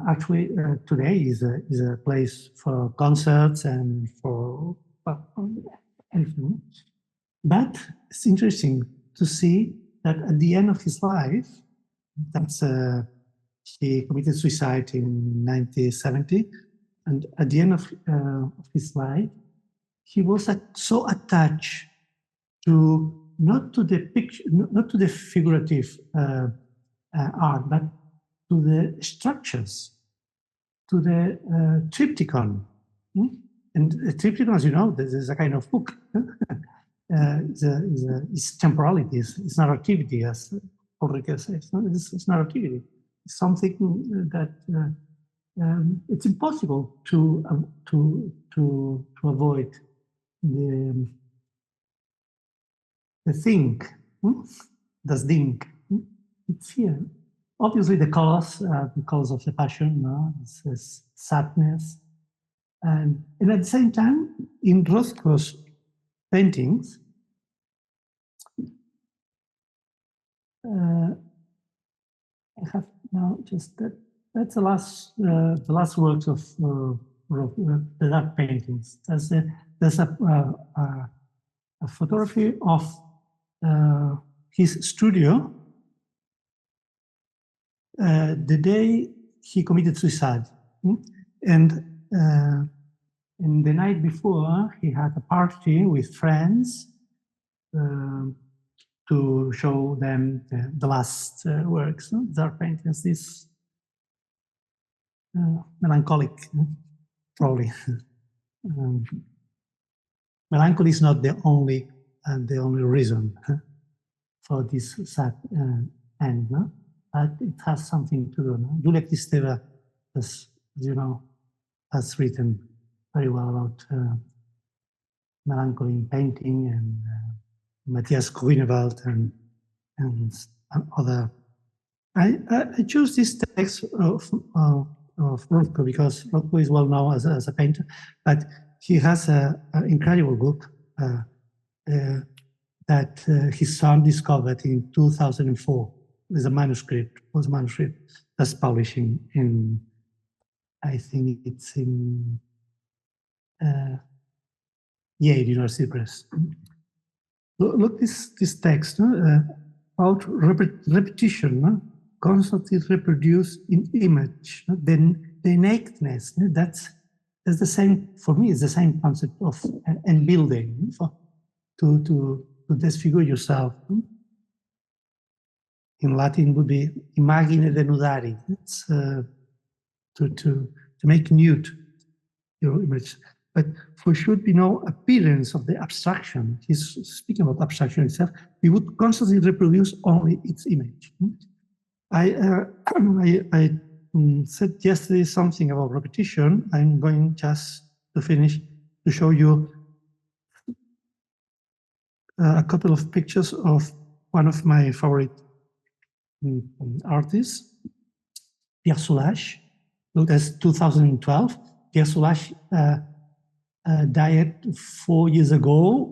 actually, today is a place for concerts and for anything. But it's interesting to see that at the end of his life, that's he committed suicide in 1970, and at the end of his life, he was so attached to not to the picture, not to the figurative art, but to the structures, to the triptychon. And a triptychon, as you know, there's a kind of book. It's temporality, it's narrativity, as Ulrike says. It's narrativity. It's something that it's impossible to avoid the thing, das Ding. It's here. Obviously, the colors of the passion, no? It's sadness, and at the same time, in Rothko's paintings, I have now just that. That's the last works of the dark paintings. There's a photography of his studio the day he committed suicide, and the night before he had a party with friends to show them the last works, dark paintings. This melancholic, probably. Melancholy is not the only reason for this sad end, no? But it has something to do. No? Julia Kristeva, as you know, has written very well about melancholy in painting, and Matthias Grunewald and other. I chose this text of Rothko because Rothko is well known as a painter, but he has an incredible book that his son discovered in 2004. There's a manuscript, that's publishing in, I think it's in Yale University Press. Look this text about repetition, constantly reproduced in image. Then the nakedness, that's the same, for me, it's the same concept of and building, to disfigure yourself. In Latin would be imagine denudari. It's to make nude your image. But for should be no appearance of the abstraction. He's speaking about abstraction itself. We would constantly reproduce only its image. I said yesterday something about repetition. I'm going just to finish to show you a couple of pictures of one of my favorite artists, Pierre Soulages. Look, that's 2012. Pierre Soulages died 4 years ago.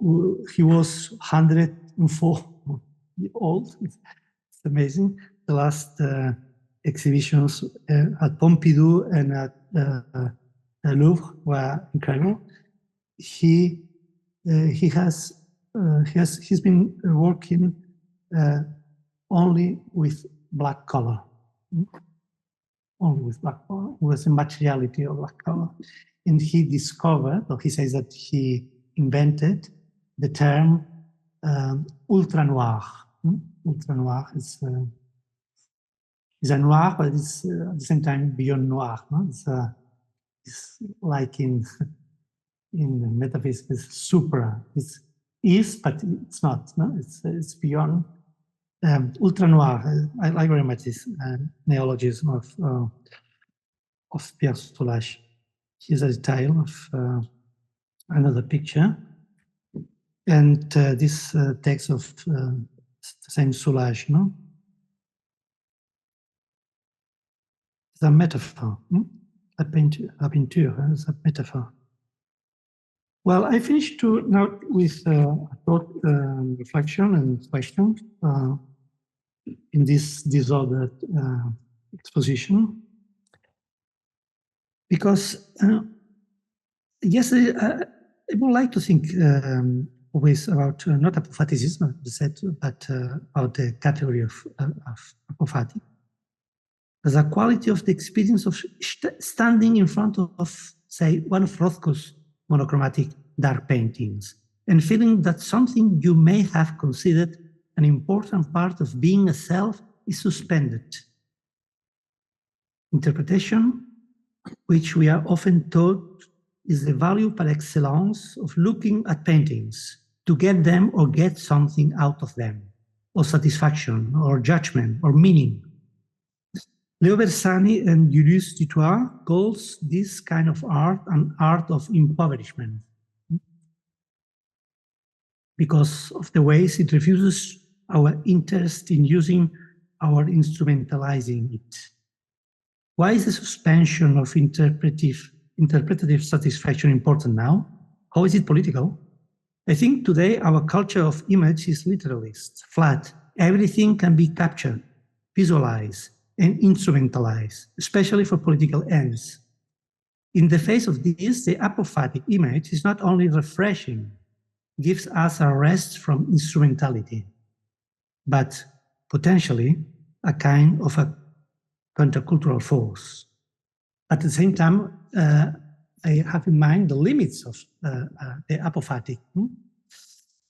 He was 104 years old. It's amazing. The last exhibitions at Pompidou and at Louvre were incredible. He's been working only with black color. Only with black color, with the materiality of black color. And he discovered, or he says that he invented the term ultra noir. Ultra noir is a noir, but it's at the same time beyond noir. No? It's like in metaphysics, it's supra. It's but it's not. No, it's beyond. Ultra noir. I like very much this neologism of Pierre Soulages. Here's a detail of another picture, and this text of the same Soulages. No, it's a metaphor. A peinture is a metaphor. Well, I finished now with a thought, reflection and question in this disordered exposition, because yes, I would like to think always about not Apophaticism, but about the category of Apophatic as a quality of the experience of standing in front of, say, one of Rothko's monochromatic dark paintings and feeling that something you may have considered an important part of being a self is suspended. Interpretation, which we are often taught is the value par excellence of looking at paintings to get them or get something out of them, or satisfaction, or judgment, or meaning. Leo Bersani and Julius Dutoit calls this kind of art an art of impoverishment because of the ways it refuses our interest in using our instrumentalizing it. Why is the suspension of interpretative satisfaction important now? How is it political? I think today our culture of image is literalist, flat. Everything can be captured, visualized, and instrumentalized, especially for political ends. In the face of this, the apophatic image is not only refreshing, gives us a rest from instrumentality, but potentially a kind of a countercultural force. At the same time, I have in mind the limits of the apophatic.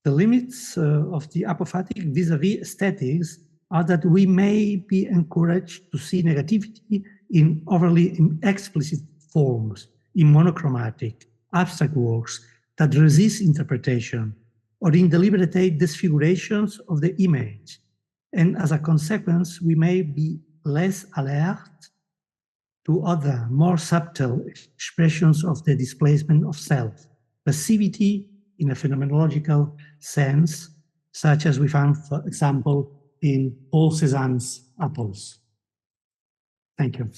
The limits of the apophatic vis-a-vis aesthetics are that we may be encouraged to see negativity in overly explicit forms, in monochromatic, abstract works that resist interpretation, or in deliberate disfigurations of the image. And as a consequence, we may be less alert to other, more subtle expressions of the displacement of self, passivity in a phenomenological sense, such as we found, for example, in Paul Cézanne's Apples. Thank you.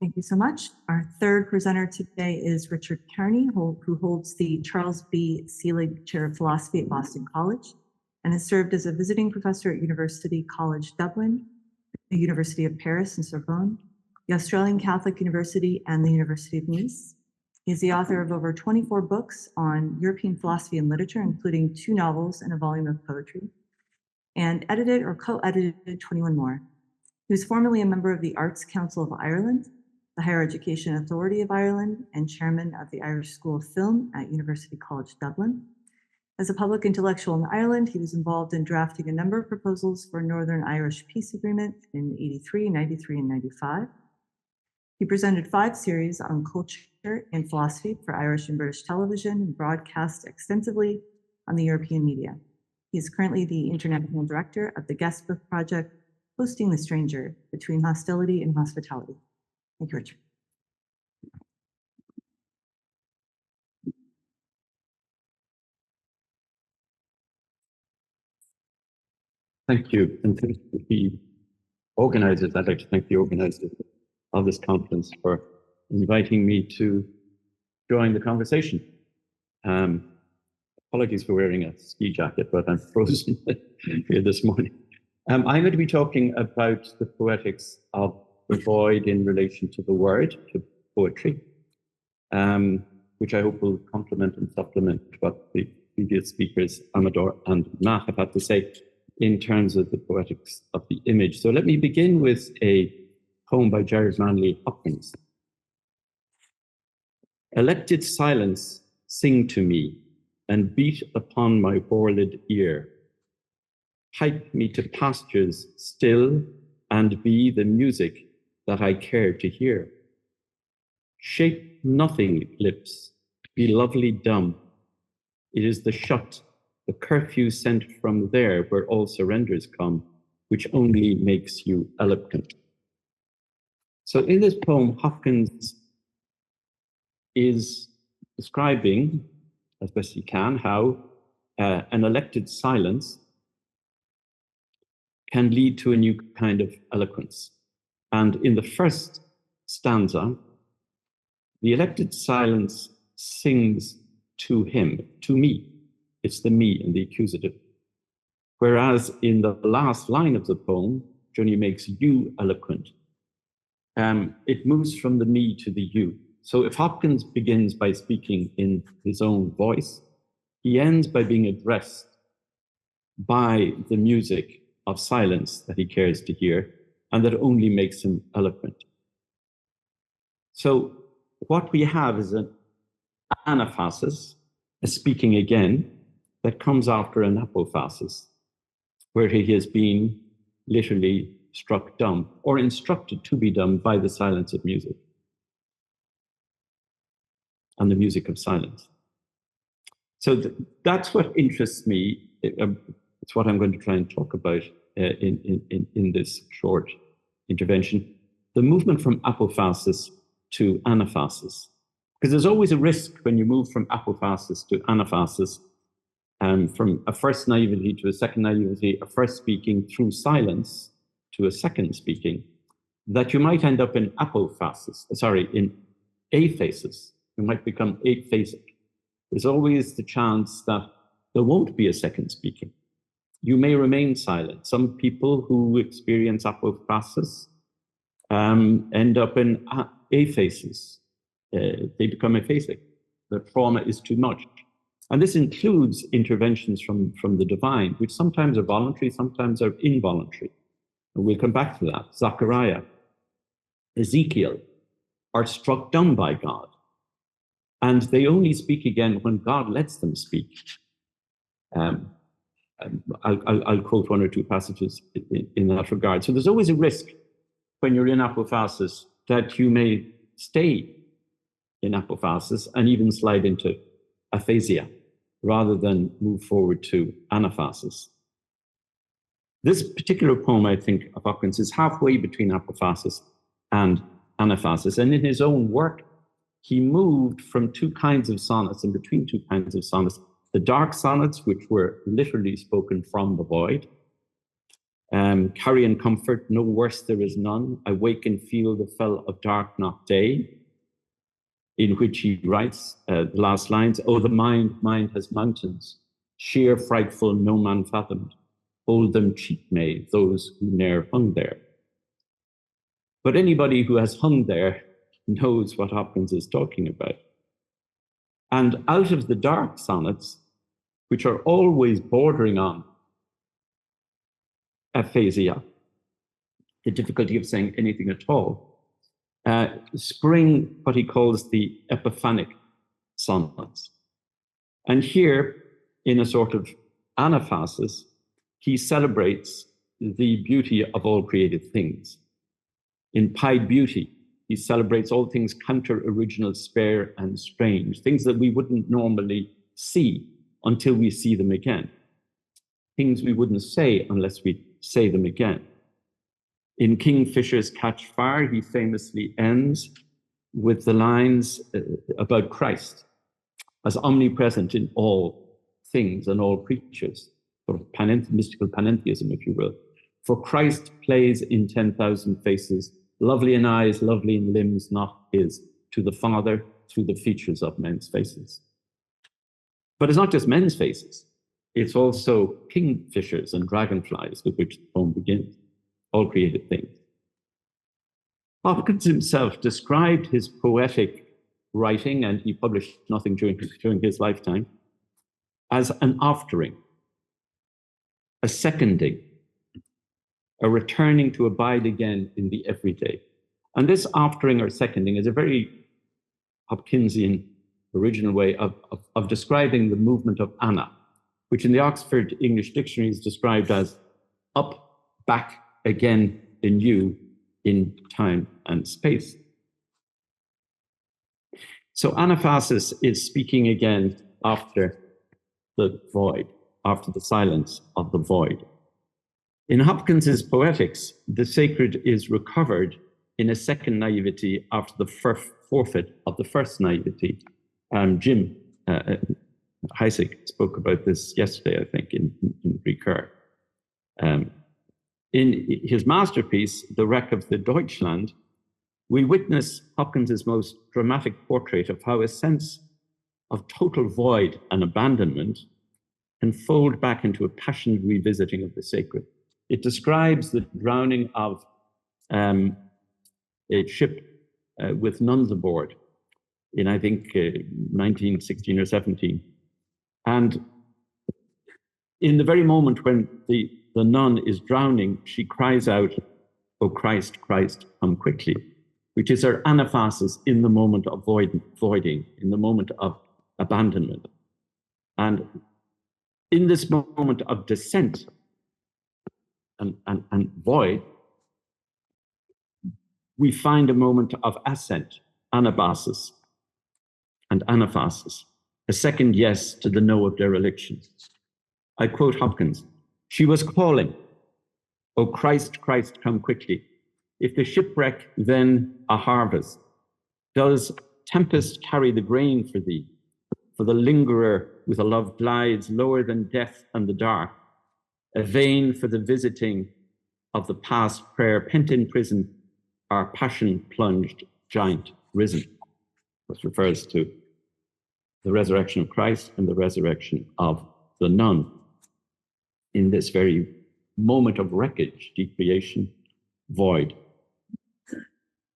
Thank you so much. Our third presenter today is Richard Kearney, who holds the Charles B. Seelig Chair of Philosophy at Boston College and has served as a visiting professor at University College Dublin, the University of Paris and Sorbonne, the Australian Catholic University, and the University of Nice. He is the author of over 24 books on European philosophy and literature, including 2 novels and a volume of poetry, and edited or co-edited 21 more. He was formerly a member of the Arts Council of Ireland, the Higher Education Authority of Ireland, and chairman of the Irish School of Film at University College Dublin. As a public intellectual in Ireland, he was involved in drafting a number of proposals for a Northern Irish Peace Agreement in 83, 93, and 95. He presented 5 series on culture and philosophy for Irish and British television and broadcast extensively on the European media. He is currently the international director of the Guest Book Project, Hosting the Stranger, Between Hostility and Hospitality. Thank you, Richard.
Thank you, and thank the organizers. I'd like to thank the organizers of this conference for inviting me to join the conversation. Apologies for wearing a ski jacket, but I'm frozen here this morning. I'm going to be talking about the poetics of the void in relation to the word, to poetry, which I hope will complement and supplement what the previous speakers, Amador and Nach, have had to say in terms of the poetics of the image. So let me begin with a poem by Jared Manley-Hopkins. Elected silence, sing to me, and beat upon my horlid ear. Pipe me to pastures still, and be the music that I care to hear. Shape nothing, lips, be lovely dumb. It is the shut, the curfew sent from there where all surrenders come, which only makes you eloquent. So in this poem, Hopkins is describing, as best he can, how an elected silence can lead to a new kind of eloquence. And in the first stanza, the elected silence sings to him, to me. It's the me in the accusative. Whereas in the last line of the poem, Johnny makes you eloquent. It moves from the me to the you. So if Hopkins begins by speaking in his own voice, he ends by being addressed by the music of silence that he cares to hear, and that only makes him eloquent. So what we have is an anaphasis, a speaking again, that comes after an apophasis, where he has been literally struck dumb or instructed to be dumb by the silence of music and the music of silence. So that's what interests me. It's what I'm going to try and talk about in this short intervention. The movement from apophasis to anaphasis. Because there's always a risk when you move from apophasis to anaphasis, from a first naivety to a second naivety, a first speaking through silence to a second speaking, that you might end up in in aphasis. You might become aphasic. There's always the chance that there won't be a second speaking. You may remain silent. Some people who experience apophasis end up in aphasis. They become aphasic. The trauma is too much. And this includes interventions from the divine, which sometimes are voluntary, sometimes are involuntary. And we'll come back to that. Zechariah, Ezekiel are struck dumb by God. And they only speak again when God lets them speak. I'll quote one or two passages in that regard. So there's always a risk when you're in apophasis that you may stay in apophasis and even slide into aphasia rather than move forward to anaphasis. This particular poem, I think, of Hopkins is halfway between apophasis and anaphasis. And in his own work, he moved from two kinds of sonnets and between two kinds of sonnets. The dark sonnets, which were literally spoken from the void. Carry and comfort, no worse there is none. I wake and feel the fell of dark, not day. In which he writes the last lines, oh, the mind has mountains, sheer frightful, no man fathomed. Hold them cheap may, those who ne'er hung there. But anybody who has hung there knows what Hopkins is talking about. And out of the dark sonnets, which are always bordering on aphasia, the difficulty of saying anything at all, spring what he calls the epiphanic sonnets. And here, in a sort of anaphasis, he celebrates the beauty of all created things. In pied beauty, he celebrates all things counter-original, spare, and strange, things that we wouldn't normally see until we see them again, things we wouldn't say unless we say them again. In Kingfisher's Catch Fire, he famously ends with the lines about Christ as omnipresent in all things and all creatures, sort of mystical panentheism, if you will. For Christ plays in 10,000 faces, lovely in eyes, lovely in limbs, not his, to the Father through the features of men's faces. But it's not just men's faces. It's also kingfishers and dragonflies with which the poem begins, all created things. Hopkins himself described his poetic writing, and he published nothing during his lifetime, as an aftering, a seconding, a returning to abide again in the everyday. And this aftering or seconding is a very Hopkinsian original way of describing the movement of Anna, which in the Oxford English Dictionary is described as up, back, again, anew, in time and space. So anaphasis is speaking again after the void, after the silence of the void. In Hopkins's Poetics, the sacred is recovered in a second naivety after the forfeit of the first naivety. Jim Heisig spoke about this yesterday, I think, in Kruger. In his masterpiece, The Wreck of the Deutschland, we witness Hopkins's most dramatic portrait of how a sense of total void and abandonment can fold back into a passionate revisiting of the sacred. It describes the drowning of a ship with nuns aboard in, I think, 1916 or 17. And in the very moment when the nun is drowning, she cries out, "O Christ, Christ, come quickly," which is her anaphasis in the moment of voiding, in the moment of abandonment. And in this moment of descent and void, we find a moment of ascent, anabasis and anaphasis, a second yes to the no of dereliction. I quote Hopkins, "She was calling, O Christ, Christ, come quickly. If the shipwreck, then a harvest. Does tempest carry the grain for thee? For the lingerer with a love glides lower than death and the dark, a vein for the visiting of the past prayer, pent in prison, our passion plunged giant risen." This refers to the resurrection of Christ and the resurrection of the nun in this very moment of wreckage, decreation, void.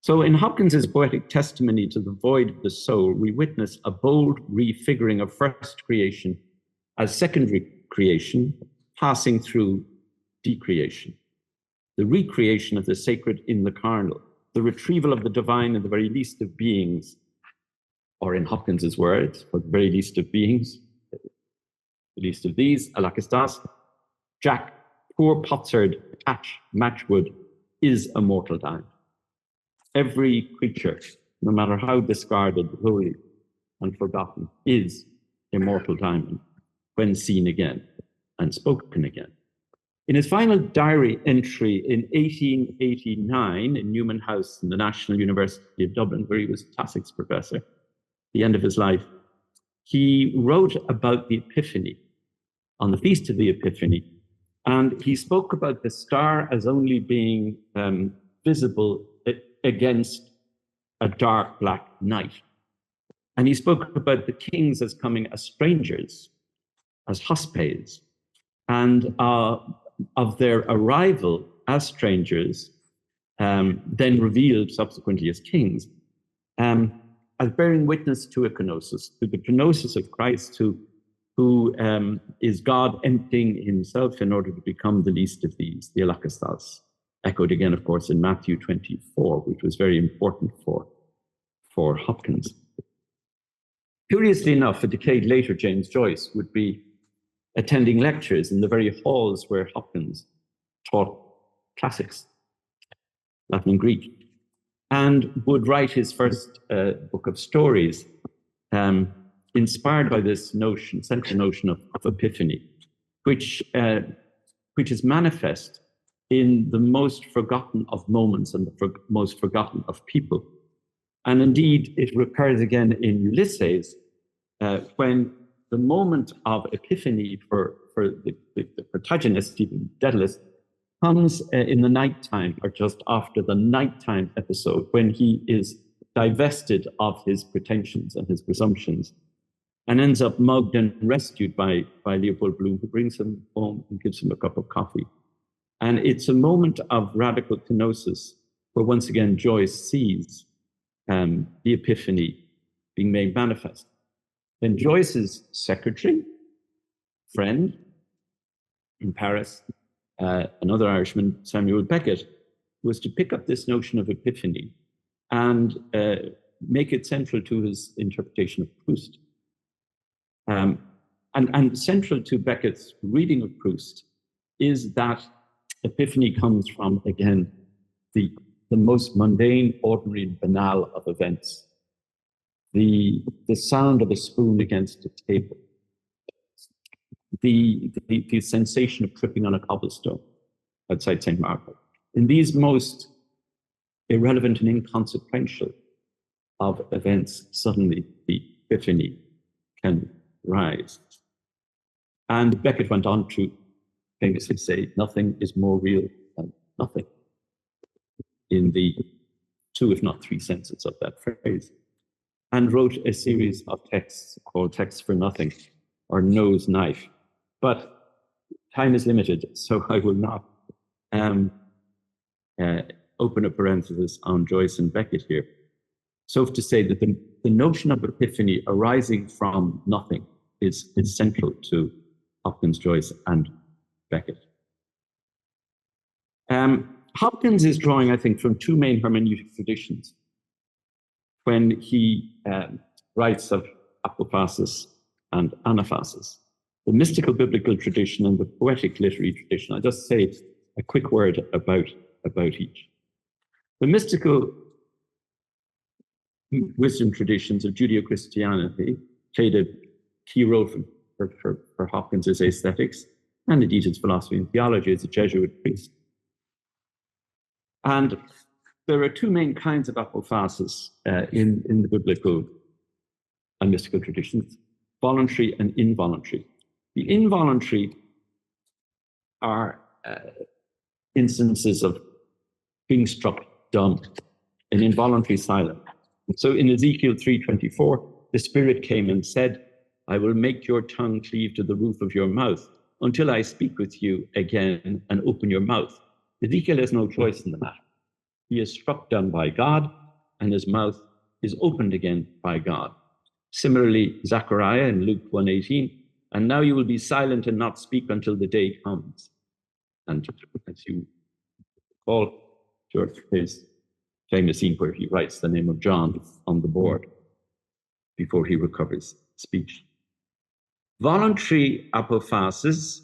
So in Hopkins's poetic testimony to the void of the soul, we witness a bold refiguring of first creation as secondary creation, passing through decreation, the recreation of the sacred in the carnal, the retrieval of the divine in the very least of beings, or in Hopkins's words, for the very least of beings, the least of these, alakistas, Jack, poor potsherd, patch, matchwood, is a mortal diamond. Every creature, no matter how discarded, holy, and forgotten, is a mortal diamond when seen again and spoken again. In his final diary entry in 1889 in Newman House in the National University of Dublin, where he was a classics professor, the end of his life, he wrote about the Epiphany, on the Feast of the Epiphany, and he spoke about the star as only being visible against a dark black night. And he spoke about the kings as coming as strangers, as huspes, and of their arrival as strangers, then revealed subsequently as kings, as bearing witness to a kenosis, to the kenosis of Christ, who is God emptying himself in order to become the least of these, the alakistas, echoed again, of course, in Matthew 24, which was very important for Hopkins. Curiously enough, a decade later, James Joyce would be attending lectures in the very halls where Hopkins taught classics, Latin and Greek, and would write his first book of stories, inspired by this notion, central notion of epiphany, which is manifest in the most forgotten of moments and the most forgotten of people. And indeed, it recurs again in Ulysses, when the moment of epiphany for the protagonist, Stephen Dedalus, comes in the nighttime, or just after the nighttime episode, when he is divested of his pretensions and his presumptions, and ends up mugged and rescued by Leopold Bloom, who brings him home and gives him a cup of coffee. And it's a moment of radical kenosis, where once again Joyce sees the epiphany being made manifest. Then Joyce's secretary, friend in Paris, another Irishman, Samuel Beckett, was to pick up this notion of epiphany and make it central to his interpretation of Proust. And central to Beckett's reading of Proust is that epiphany comes from, again, the most mundane, ordinary, and banal of events. The sound of a spoon against a table, the sensation of tripping on a cobblestone outside St. Margaret. In these most irrelevant and inconsequential of events, suddenly the epiphany can rise. And Beckett went on to famously say, nothing is more real than nothing in the 2, if not 3 senses of that phrase, and wrote a series of texts called Texts for Nothing or Nose Knife. But time is limited, so I will not open a parenthesis on Joyce and Beckett here. So to say that the notion of epiphany arising from nothing is central to Hopkins, Joyce, and Beckett. Hopkins is drawing, I think, from 2 main hermeneutic traditions when he writes of apophasis and anaphasis, the mystical biblical tradition and the poetic literary tradition. I'll just say a quick word about each. The mystical wisdom traditions of Judeo-Christianity played a key role for Hopkins' aesthetics, and indeed his philosophy and theology as a Jesuit priest. And there are 2 main kinds of apophasis in the biblical and mystical traditions, voluntary and involuntary. The involuntary are instances of being struck dumb, an involuntary silence. So in Ezekiel 3:24, the Spirit came and said, I will make your tongue cleave to the roof of your mouth until I speak with you again and open your mouth. Ezekiel has no choice in the matter. He is struck dumb by God, and his mouth is opened again by God. Similarly, Zechariah in Luke 1:18, and now you will be silent and not speak until the day comes. And as you recall, George, his famous scene where he writes the name of John on the board before he recovers speech. Voluntary apophasis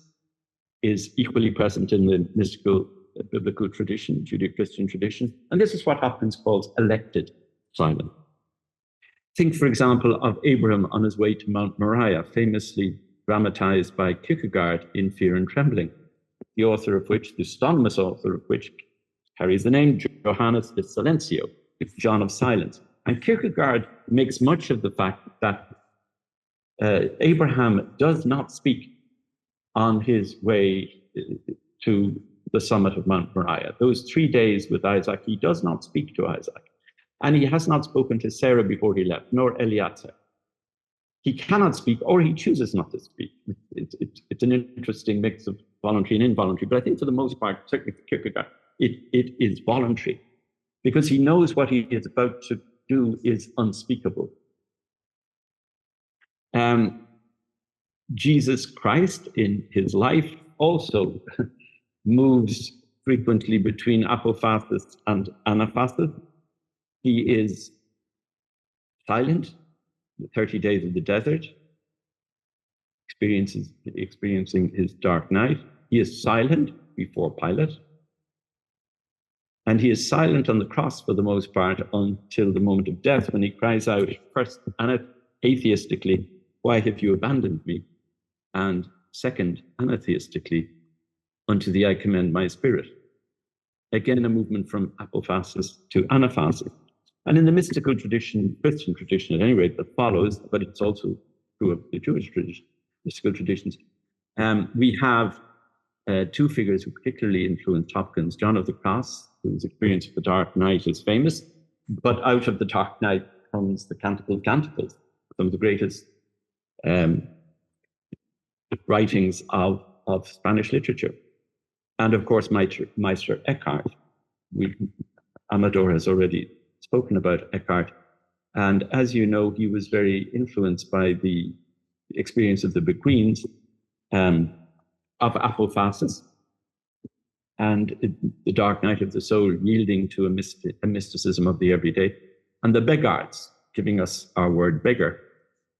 is equally present in the mystical biblical tradition, Judeo-Christian tradition, and this is what Hopkins calls elected silence. Think, for example, of Abraham on his way to Mount Moriah, famously dramatized by Kierkegaard in Fear and Trembling, the author of which, the pseudonymous author of which, carries the name Johannes de Silencio, it's John of Silence. And Kierkegaard makes much of the fact that Abraham does not speak on his way to the summit of Mount Moriah. Those 3 days with Isaac, he does not speak to Isaac. And he has not spoken to Sarah before he left, nor Eliezer. He cannot speak, or he chooses not to speak. It's an interesting mix of voluntary and involuntary, but I think for the most part, certainly for Kierkegaard, it is voluntary, because he knows what he is about to do is unspeakable. Jesus Christ in his life also moves frequently between apophasis and anaphasis. He is silent, the 30 days of the desert, experiencing his dark night. He is silent before Pilate. And he is silent on the cross for the most part until the moment of death, when he cries out, first, atheistically, why have you abandoned me? And second, anatheistically, unto thee I commend my spirit. Again, a movement from apophasis to anaphasis. And in the mystical tradition, Christian tradition at any rate, that follows, but it's also true of the Jewish tradition, mystical traditions, we have 2 figures who particularly influenced Hopkins. John of the Cross, whose experience of the dark night is famous, but out of the dark night comes the Canticle of Canticles, some of the greatest writings of Spanish literature. And of course, Meister Eckhart. Amador has already spoken about Eckhart. And as you know, he was very influenced by the experience of the Beguines of apophasis and the dark night of the soul, yielding to a mysticism of the everyday. And the Beggars, giving us our word beggar,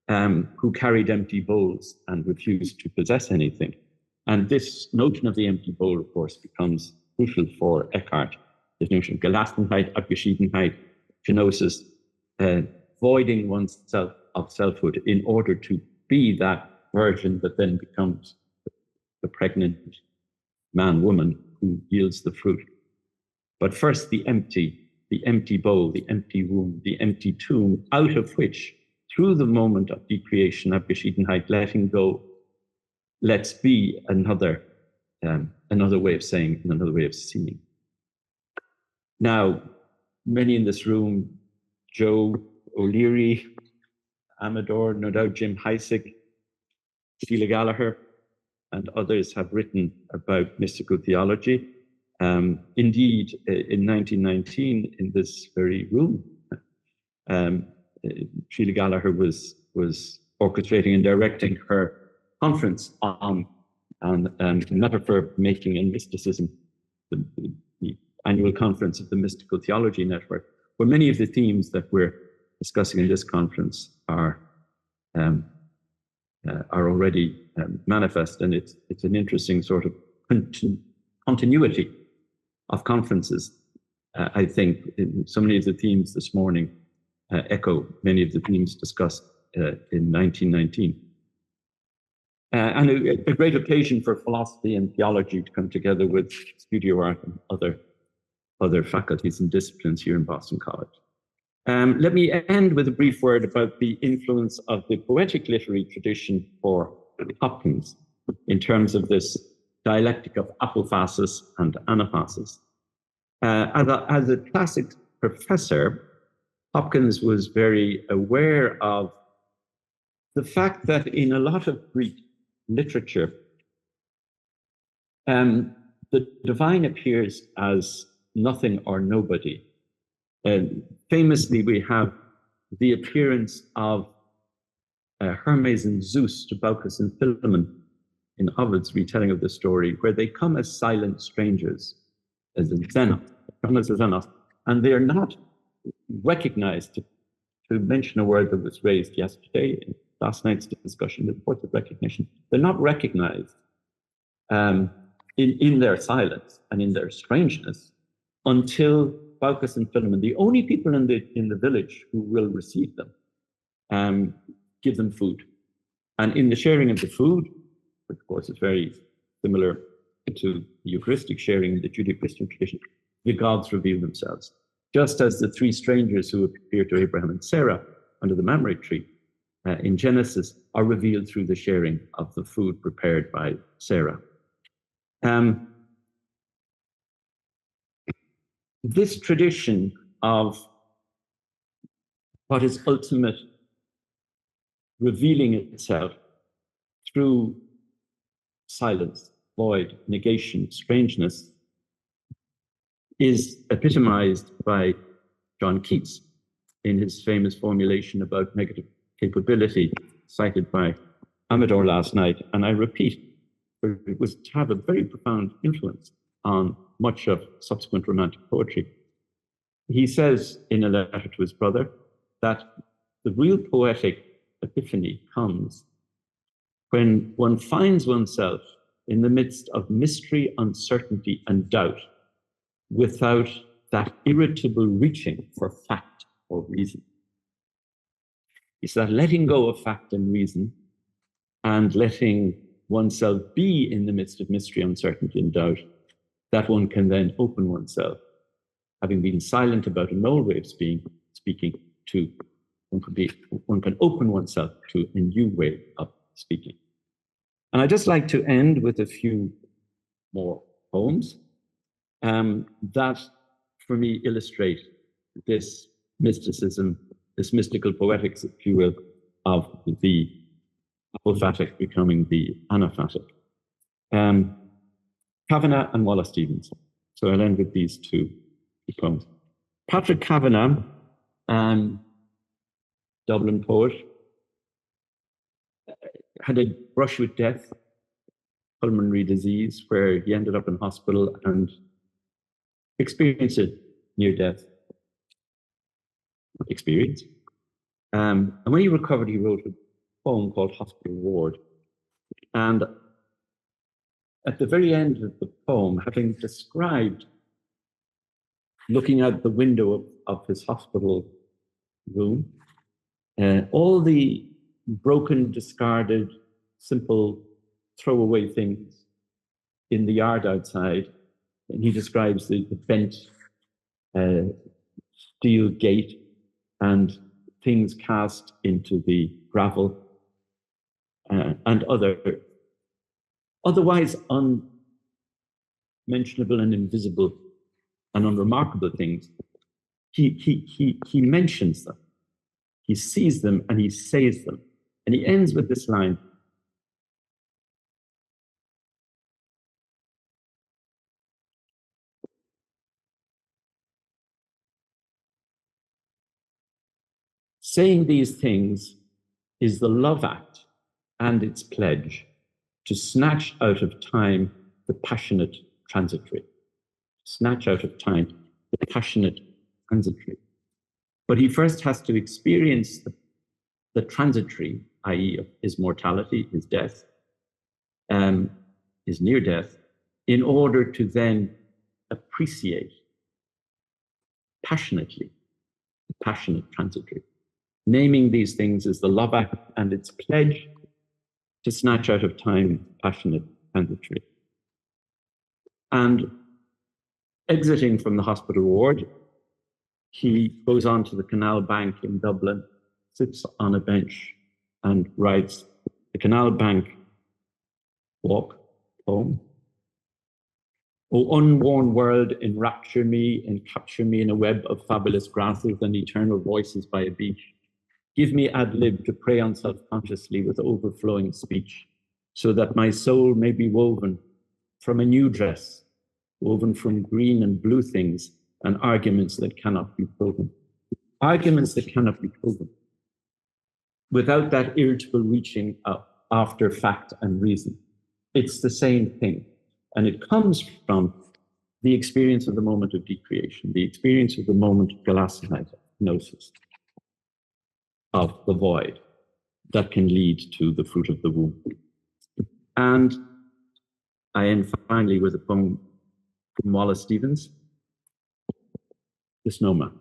who carried empty bowls and refused to possess anything. And this notion of the empty bowl, of course, becomes crucial for Eckhart. This notion of Gelassenheit, Abgeschiedenheit, kenosis, voiding oneself of selfhood in order to be that virgin that then becomes the pregnant man, woman who yields the fruit. But first, the empty bowl, the empty womb, the empty tomb, out of which, through the moment of decreation, Abgeschiedenheit, letting go, let's be another way of saying, another way of seeing. Now, many in this room, Joe O'Leary, Amador, no doubt Jim Heisig, Sheila Gallagher, and others have written about mystical theology. Indeed, in 1919, in this very room, Sheila Gallagher was orchestrating and directing her conference on metaphor making and mysticism, the annual conference of the Mystical Theology Network, where many of the themes that we're discussing in this conference are already manifest, and it's an interesting sort of continuity of conferences. I think so many of the themes this morning echo many of the themes discussed in 1919. And a great occasion for philosophy and theology to come together with studio art and other faculties and disciplines here in Boston College. Let me end with a brief word about the influence of the poetic literary tradition for Hopkins in terms of this dialectic of apophasis and anaphasis. As a classics professor, Hopkins was very aware of the fact that in a lot of Greek literature, the divine appears as nothing or nobody. Famously, we have the appearance of Hermes and Zeus to Baucis and Philemon in Ovid's retelling of the story, where they come as silent strangers, as in Xenos, and they are not recognized. To mention a word that was raised yesterday in last night's discussion, the importance of recognition, they're not recognized in their silence and in their strangeness until Baucis and Philemon, the only people in the village who will receive them, give them food. And in the sharing of the food, which of course is very similar to the Eucharistic sharing in the Judeo-Christian tradition, the gods reveal themselves. Just as the three strangers who appear to Abraham and Sarah under the Mamre tree in Genesis are revealed through the sharing of the food prepared by Sarah. This tradition of what is ultimate revealing itself through silence, void, negation, strangeness, is epitomized by John Keats in his famous formulation about negative capability, cited by Amador last night. And I repeat, it was to have a very profound influence on much of subsequent Romantic poetry. He says in a letter to his brother that the real poetic epiphany comes when one finds oneself in the midst of mystery, uncertainty, and doubt, without that irritable reaching for fact or reason. It's that letting go of fact and reason and letting oneself be in the midst of mystery, uncertainty, and doubt, that one can then open oneself, having been silent about an old way of speaking to, one can open oneself to a new way of speaking. And I'd just like to end with a few more poems that, for me, illustrate this mysticism, this mystical poetics, if you will, of the apophatic becoming the anaphatic. Kavanagh and Wallace Stevens. So I'll end with these two poems. Patrick Kavanagh, Dublin poet, had a brush with death, pulmonary disease, where he ended up in hospital and experienced a near-death experience. And when he recovered, he wrote a poem called Hospital Ward. And at the very end of the poem, having described looking out the window of his hospital room, all the broken, discarded, simple, throwaway things in the yard outside, and he describes the bent steel gate and things cast into the gravel and otherwise unmentionable and invisible and unremarkable things, he mentions them. He sees them and he says them. And he ends with this line: saying these things is the love act and its pledge to snatch out of time the passionate transitory. Snatch out of time the passionate transitory. But he first has to experience the transitory, i.e., his mortality, his death, his near death, in order to then appreciate passionately the passionate transitory. Naming these things is the love act and its pledge to snatch out of time passionate transitory. And exiting from the hospital ward, he goes on to the canal bank in Dublin, sits on a bench and writes the canal bank walk home. O unworn world, enrapture me, encapture me in a web of fabulous grasses and eternal voices by a beach. Give me ad lib to prey on self-consciously with overflowing speech, so that my soul may be woven from a new dress, woven from green and blue things and arguments that cannot be proven. Arguments that cannot be proven. Without that irritable reaching up after fact and reason. It's the same thing. And it comes from the experience of the moment of decreation, the experience of the moment of gnosis, of the void that can lead to the fruit of the womb. And I end finally with a poem from Wallace Stevens, The Snowman.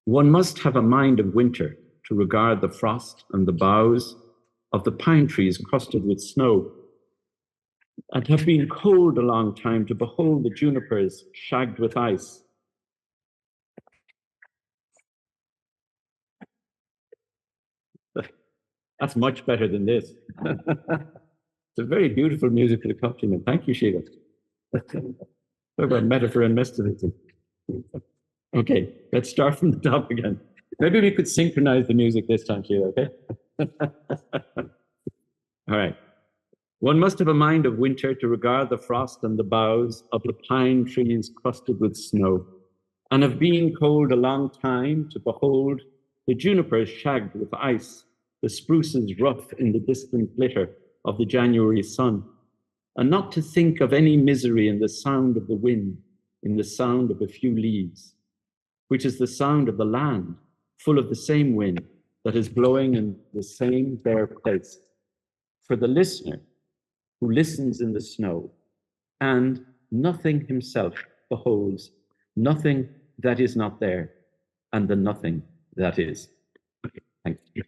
One must have a mind of winter to regard the frost and the boughs of the pine trees crusted with snow, and have been cold a long time to behold the junipers shagged with ice. That's much better than this. It's a very beautiful musical accompaniment. Thank you, Sheila. Talk about metaphor and mysticism. Okay, let's start from the top again. Maybe we could synchronize the music this time, Sheila, okay? All right. One must have a mind of winter to regard the frost and the boughs of the pine trees crusted with snow, and have been cold a long time to behold the junipers shagged with ice, the spruces rough in the distant glitter of the January sun, and not to think of any misery in the sound of the wind, in the sound of a few leaves, which is the sound of the land, full of the same wind that is blowing in the same bare place. For the listener who listens in the snow, and nothing himself beholds, nothing that is not there, and the nothing that is. Okay, thank you.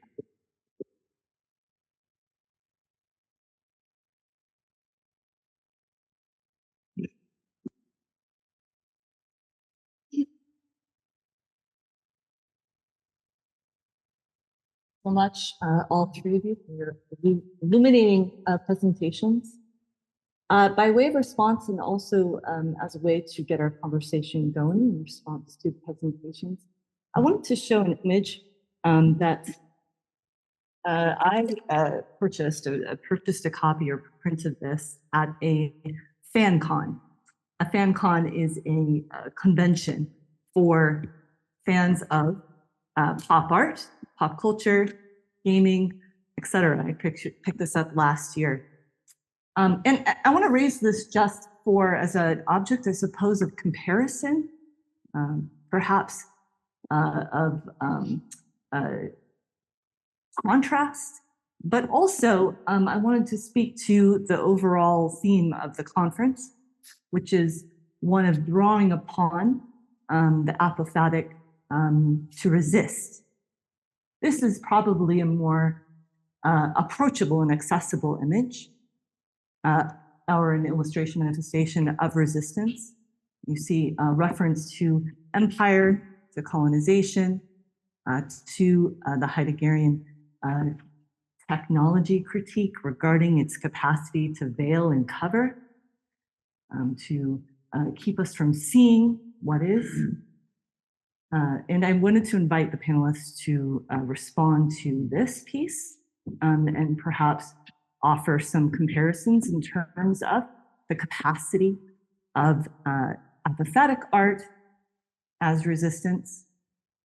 So much, all three of you, for your illuminating presentations. By way of response, and also as a way to get our conversation going in response to presentations, I wanted to show an image that I purchased a copy or printed this at a fan con. A fan con is a convention for fans of pop art, pop culture, gaming, etc. I picked this up last year. And I want to raise this just for as an object, I suppose, of comparison, perhaps of contrast, but also I wanted to speak to the overall theme of the conference, which is one of drawing upon the apophatic to resist. This is probably a more approachable and accessible image, or an illustration manifestation of resistance. You see a reference to empire, to colonization, to the Heideggerian technology critique regarding its capacity to veil and cover, to keep us from seeing what is. And I wanted to invite the panelists to respond to this piece and perhaps offer some comparisons in terms of the capacity of apophatic art as resistance,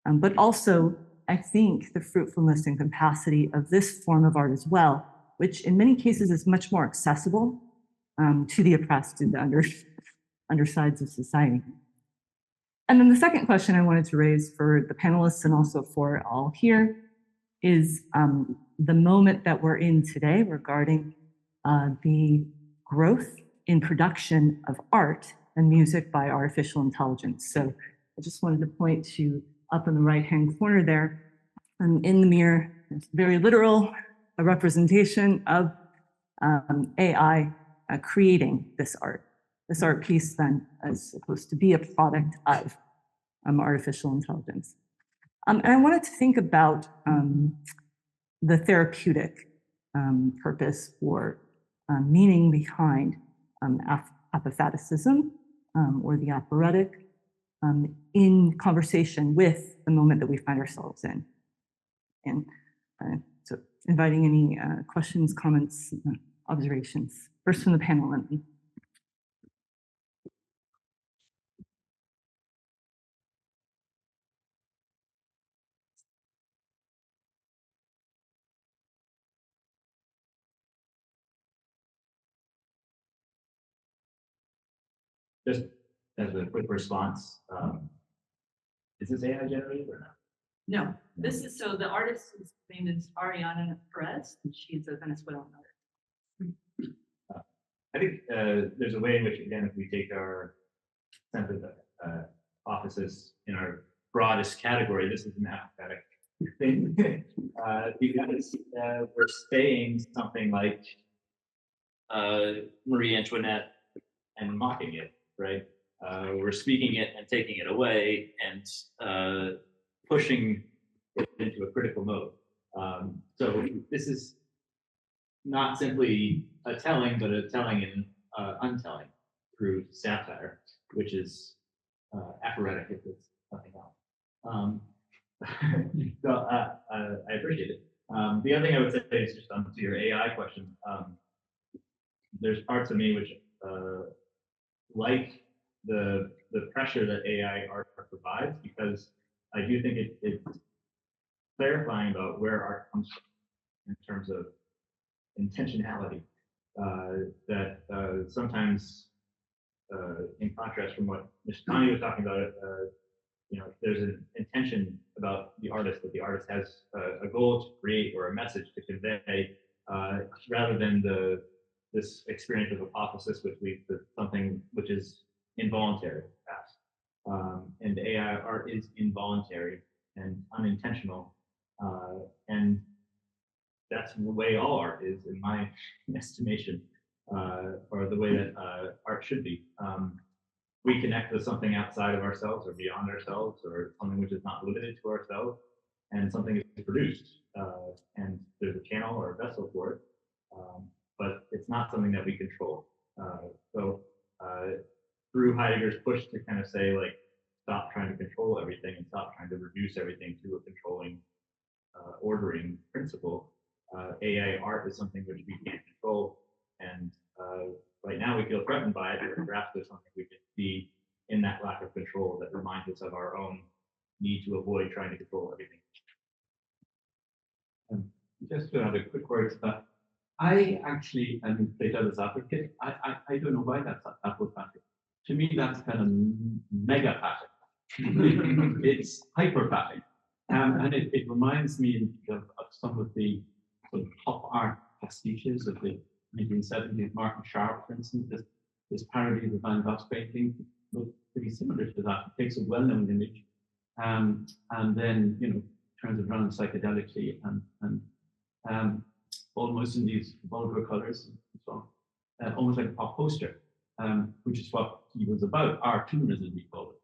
but also, I think, the fruitfulness and capacity of this form of art as well, which in many cases is much more accessible to the oppressed and the undersides of society. And then the second question I wanted to raise for the panelists and also for all here is the moment that we're in today regarding the growth in production of art and music by artificial intelligence. So I just wanted to point to up in the right-hand corner there, in the mirror, it's very literal, a representation of AI creating this art. This art piece then is supposed to be a product of artificial intelligence. And I wanted to think about the therapeutic purpose or meaning behind apophaticism or the operatic in conversation with the moment that we find ourselves in. And so inviting any questions, comments, observations. First from the panel, Lindsay.
Just as a quick response, is this AI generated or not?
No, this is, so the artist's name is Ariana Perez, and she's a Venezuelan artist.
I think there's a way in which, again, if we take our sense of the offices in our broadest category, this is an apophatic thing, because we're saying something like Marie Antoinette and mocking it, right? We're speaking it and taking it away and pushing it into a critical mode. So this is not simply a telling, but a telling and untelling through satire, which is aphoretic if it's nothing else. So I appreciate it. The other thing I would say is just on to your AI question. There's parts of me which like the pressure that AI art provides, because I do think it's clarifying about where art comes from in terms of intentionality. That sometimes, in contrast from what Ms. Kearney was talking about, there's an intention about the artist, that the artist has a goal to create or a message to convey, rather than this experience of apophasis, which leads to something which is involuntary, perhaps. And AI art is involuntary and unintentional, and that's the way all art is, in my estimation, or the way that art should be. We connect with something outside of ourselves or beyond ourselves, or something which is not limited to ourselves, and something is produced, and there's a channel or a vessel for it, but it's not something that we control. So through Heidegger's push to kind of say, like, stop trying to control everything and stop trying to reduce everything to a controlling, ordering principle, AI art is something which we can't control, and right now we feel threatened by it, or perhaps there's something we can see in that lack of control that reminds us of our own need to avoid trying to control everything.
Just to add a quick word to that, I actually, and play devil's advocate, I don't know why that's apophatic. To me, that's kind of megapathic. It's hyperpathic. And it reminds me of some of the sort of pop art pastiches of the 1970s. Martin Sharp, for instance, this parody of the Van Gogh's painting looks pretty similar to that. It takes a well-known image and then, turns it around psychedelically and almost in these vulgar colors and so on, almost like a pop poster, which is what he was about, cartoon, as we call it.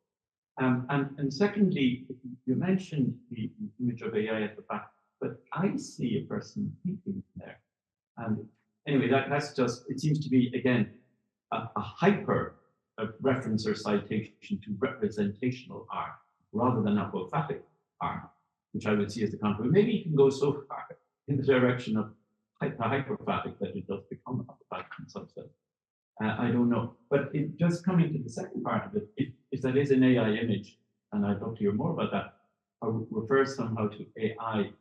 And secondly, you mentioned the image of AI at the back, but I see a person thinking there. And anyway, that's just, it seems to be, again, a hyper a reference or citation to representational art rather than apophatic art, which I would see as the contrary. Maybe you can go so far in the direction of hyperphatic that it does become apophatic in some sense. I don't know. But just coming to the second part of it, if that is an AI image, and I'd love to hear more about that, or refers somehow to AI.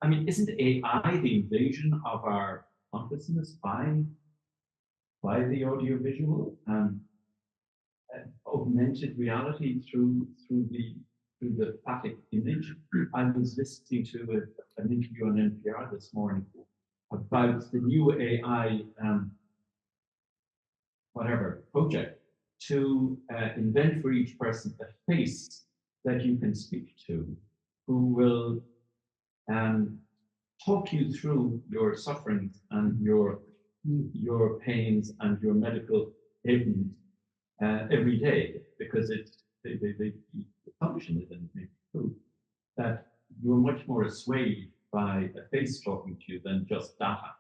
I mean, isn't AI the invasion of our consciousness by the audiovisual and augmented reality through the phatic image? I was listening to an interview on NPR this morning about the new AI project to invent for each person a face that you can speak to, who will talk you through your sufferings and your pains and your medical ailments every day, because the assumption is, and maybe true, that you're much more assuaged by a face talking to you than just data.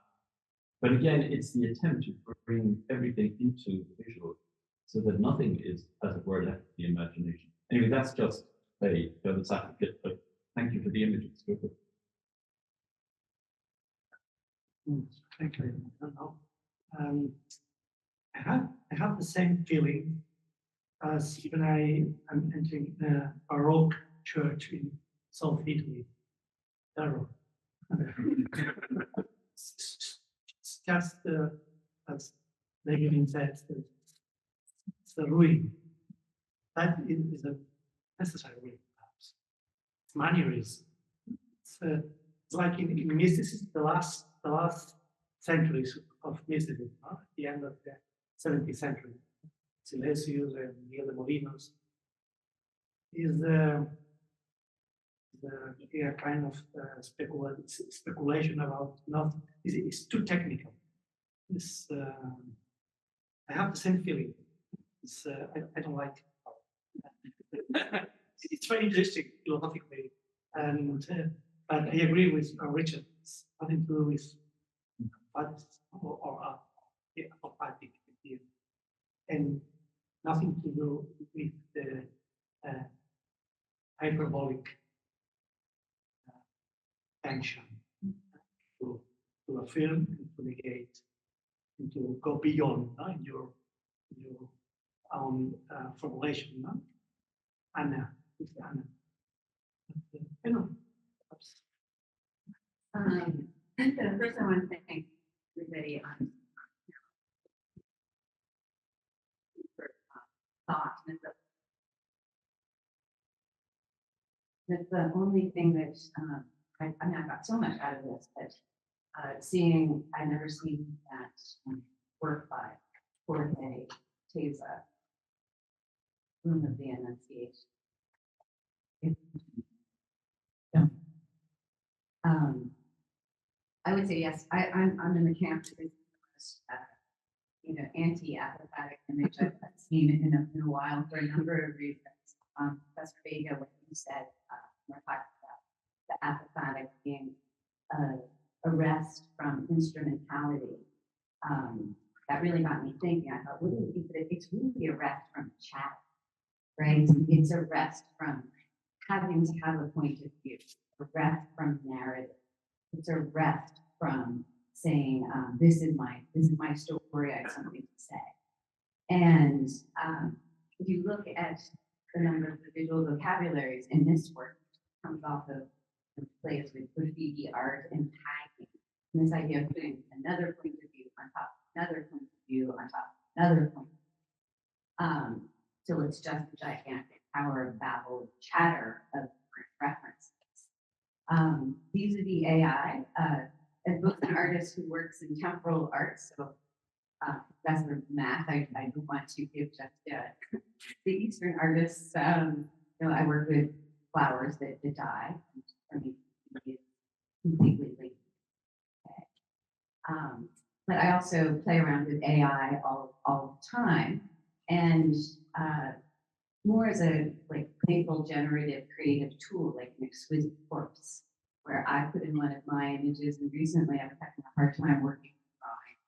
But again, it's the attempt to bring everything into the visual so that nothing is, as it were, left to the imagination. Anyway, that's just a devil's advocate, but thank you for the images.
Thank you. I don't know. I have the same feeling as when I'm entering a Baroque church in South Italy. It's just as David said, it's a ruin. That is a necessary ruin, perhaps. It's mannerism. It's like in mysticism, the last centuries of mysticism, at the end of the 17th century, Silesius and Miguel de Molinos, is a kind of speculation about nothing. It's too technical. I have the same feeling. I don't like it. It's very interesting philosophically, and but I agree with Richard. It's nothing to do with or the apophatic idea, and nothing to do with the hyperbolic tension to affirm and to negate and to go beyond your own formulation. Anna, it's Anna. I know.
First, I want to thank everybody on for thought. That's the only thing that I mean, I got so much out of this, but seeing, I've never seen that work by Jorge Teza, Room of the Annunciation. I would say yes. I'm in the camp that is anti-apophatic image I've seen in a while for a number of reasons. Professor Vega, what you said, we're talking about the apophatic being a rest from instrumentality. That really got me thinking. I thought, it's really a rest from chat, right? It's a rest from having to have a point of view, a rest from narrative. It's a rest from saying, this is my story, I have something to say. And if you look at the number of the visual vocabularies in this work, it comes off of the place with graffiti art and tagging. And this idea of putting another point of view on top of another point of view on top of another point of view. So it's just a gigantic Tower of Babel chatter of references. Vis-a-vis AI, as both an artist who works in temporal arts, so Professor of Math, I do want to give just the Eastern artists. I work with flowers that die. For me, it's completely linked. But I also play around with AI all the time, and more as a playful, generative, creative tool, like an exquisite corpse, where I put in one of my images, and recently I was having a hard time working with drawing,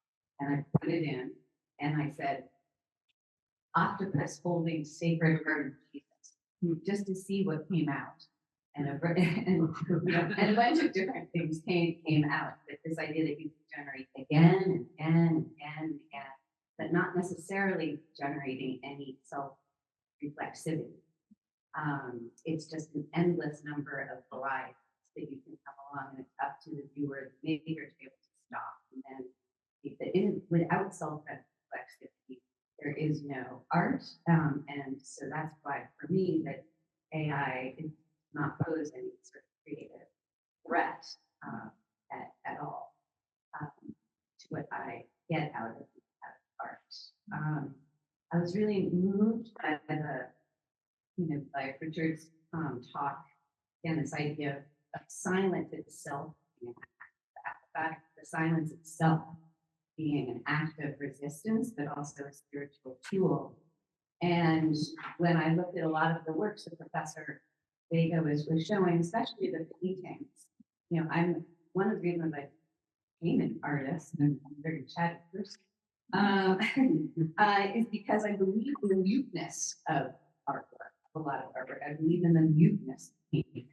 and I put it in, and I said, octopus holding sacred heart of Jesus, just to see what came out. And and a bunch of different things came out. But this idea that you can generate again and again and again and again, but not necessarily generating any self-reflexivity. It's just an endless number of varieties that you can come along, and it's up to the viewer, the maker, to be able to stop. And then without self-reflexivity, there is no art. And so that's why, for me, that AI is not pose any sort of creative threat at all to what I get out of art. I was really moved by by Richard's talk, again, this idea of silence itself being the silence itself being an act of resistance, but also a spiritual tool. And when I looked at a lot of the works that Professor Vega was showing, especially the paintings, I'm one of the reasons I became an artist, and I'm a very chatty person, is because I believe in the muteness of artwork, a lot of artwork. I believe in the muteness of painting.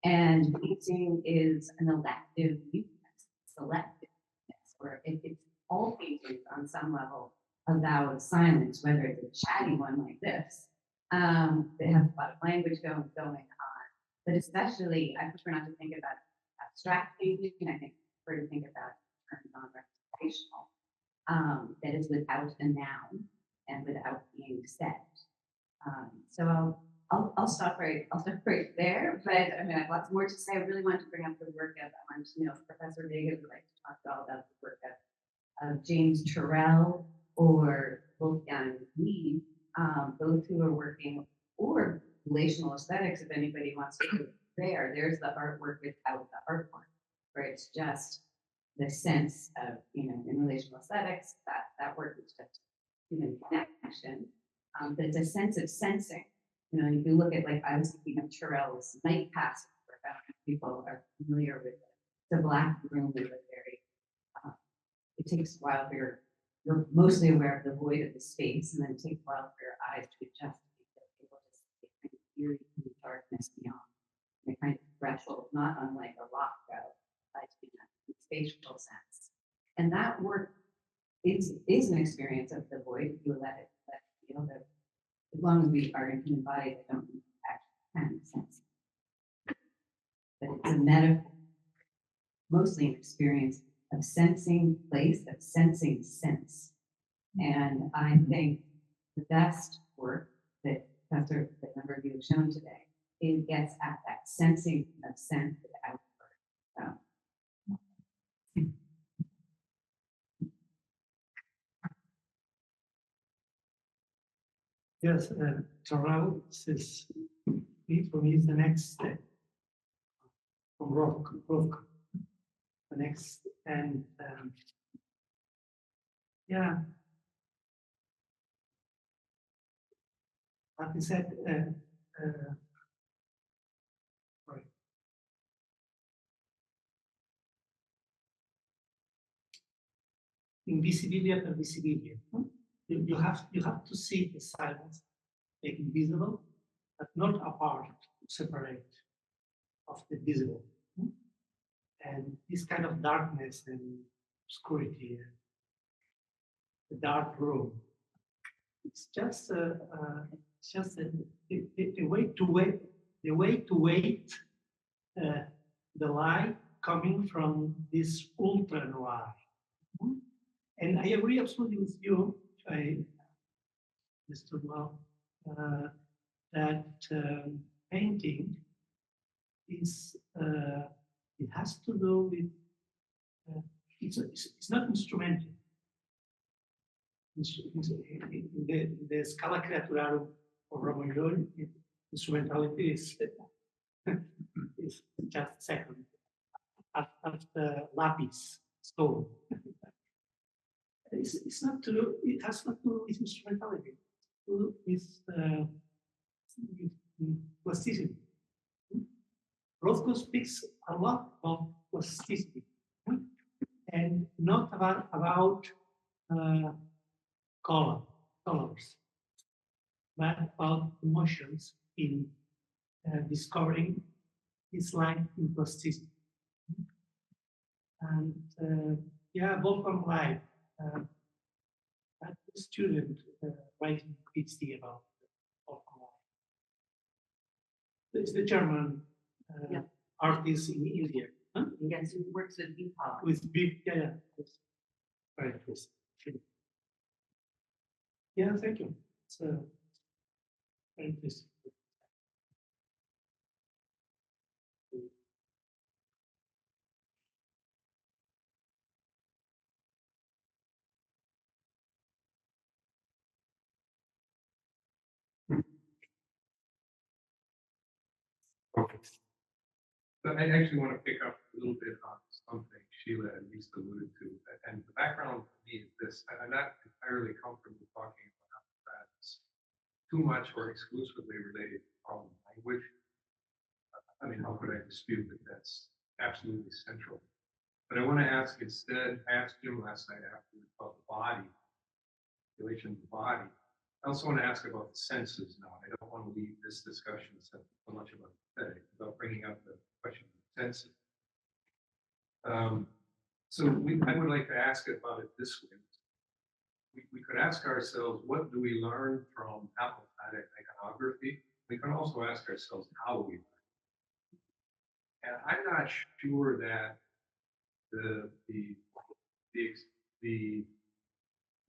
And painting is an elective muteness, selectiveness, or it's all paintings on some level allow silence, whether it's a chatty one like this, that has a lot of language going on. But especially, I prefer not to think about abstract painting. I prefer to think about terms non-representational, that is without a noun and without being said. So I'll stop right there. But I mean, I have lots more to say. I really want to bring up the work of, I wanted to know if Professor Vega would like to talk all about the work of James Turrell or Wolfgang Lee, both who are working, or relational aesthetics, if anybody wants to go there. There's the artwork without the artwork, where it's just the sense of, in relational aesthetics, that work is just human connection. But it's a sense of sensing. If you look at, I was thinking of Turrell's Night Passage work. I don't know if people are familiar with it. The black room is a very, it takes a while for you're mostly aware of the void of the space, and then it takes a while for your eyes to adjust to be able to see kind of eerie the darkness beyond. The kind of threshold, not unlike a rock route, in a spatial sense. And that work is an experience of the void if you let it feel that, as long as we are in human bodies that don't actually kind of sense. But it's a metaphor, mostly an experience of sensing place, of sensing sense. And I think the best work that a number of you have shown today, it gets at that sensing of sense without word.
Yes, Turrell says, for me, is the next step from rock, the next, and yeah, like I said, sorry. Invisibilia per visibilia. You have to see the silence, make it visible, but not apart, separate of the visible. And this kind of darkness and obscurity, the dark room, it's just a way to wait. The way to wait the light coming from this ultra noir. And I agree absolutely with you, I understood well, that painting is, it has to do with, it's not instrumental. In the Scala Creaturarum of Romagnoli, instrumentality is just second, after lapis, stone. It's not to do, it has not to do with instrumentality, to do with plasticity. Rothko speaks a lot of plasticity, and not about colors. but about emotions in discovering his life in plasticity. And yeah, Wolfgang Life, a student writing a PhD about Wolfgang Life. It's the German
Yeah.
artist in India. Huh?
Yes, who works with EPOC.
With big, yeah. It's very interesting. Yeah, thank you. It's very interesting.
Okay. So I actually want to pick up a little bit on something Sheila at least alluded to. And the background for me is this. I'm not entirely comfortable talking about that as too much or exclusively related to problem language. I mean, how could I dispute that that's absolutely central? But I want to ask instead, I asked Jim last night after about the body, relation to the body. I also want to ask about the senses now. I don't want to leave this discussion so much about aesthetic, about bringing up the question of the senses. So I would like to ask about it this way. We could ask ourselves, what do we learn from apophatic iconography? We can also ask ourselves, how we learn. And I'm not sure that the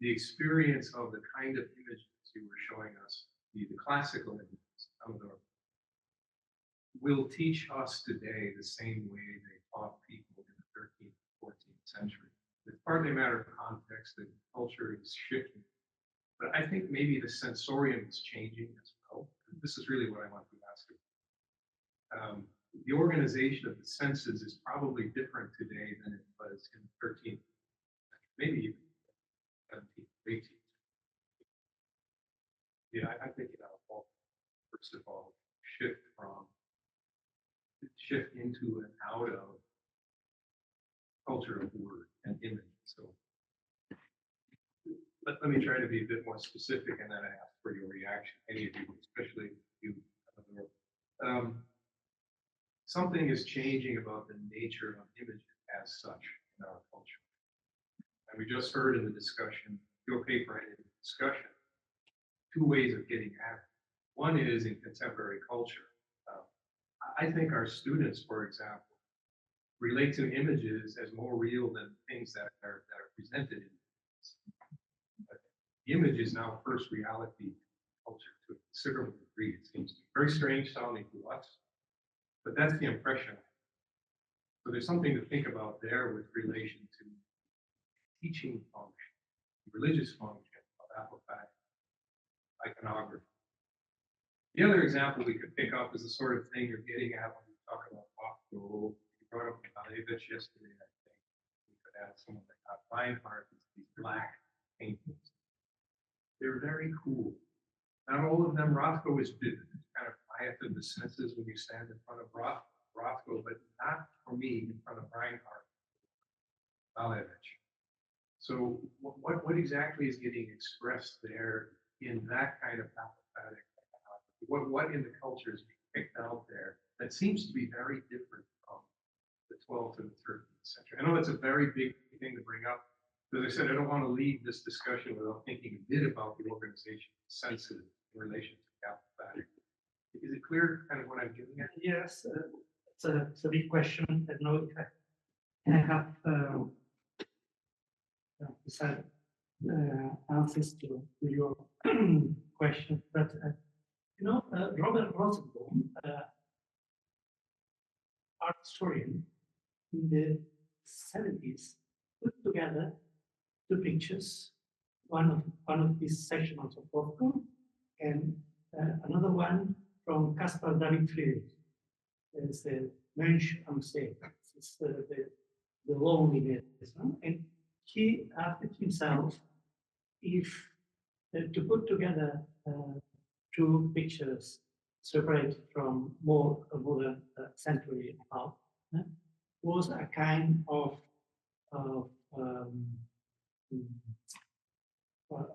experience of the kind of images you were showing us, the classical images, Amador, will teach us today the same way they taught people in the 13th, 14th century. It's partly a matter of context, the culture is shifting. But I think maybe the sensorium is changing as well. This is really what I want to ask you. The organization of the senses is probably different today than it was in the 13th, maybe even 17th, 18th. Yeah, I think first of all, shift into and out of culture of word and image. So let me try to be a bit more specific, and then I ask for your reaction, any of you, especially you. Something is changing about the nature of image as such in our culture. And we just heard in the discussion, your paper and in the discussion, two ways of getting at it. One is in contemporary culture. I think our students, for example, relate to images as more real than things that are presented in images. The image is now first reality culture to a considerable degree. It seems to be very strange sounding to us, but that's the impression. So there's something to think about there with relation to teaching function, religious function of apophatic iconography. The other example we could pick up is the sort of thing you're getting at when you talk about Rothko. You brought up Malevich yesterday, I think. We could add someone like Reinhardt, these black paintings. They're very cool. Not all of them, Rothko is kind of quiet to the senses when you stand in front of Rothko, but not for me in front of Reinhardt, Malevich. So what exactly is getting expressed there in that kind of apophatic iconography? What in the culture is being picked out there that seems to be very different from the 12th and the 13th century? I know that's a very big thing to bring up. As I said, I don't want to leave this discussion without thinking a bit about the organization of senses in relation to apophatic. Is it clear kind of what I'm getting at?
Yes, it's a big question. I don't know if I have decided answers to your question, but Robert Rosenbaum, art historian in the 70s, put together two pictures, one of these sections of Rothko and another one from Caspar David Friedrich. It's the Mensch am See. It's the loneliness. No? And he asked himself if to put together two pictures separated from more modern century art was a kind of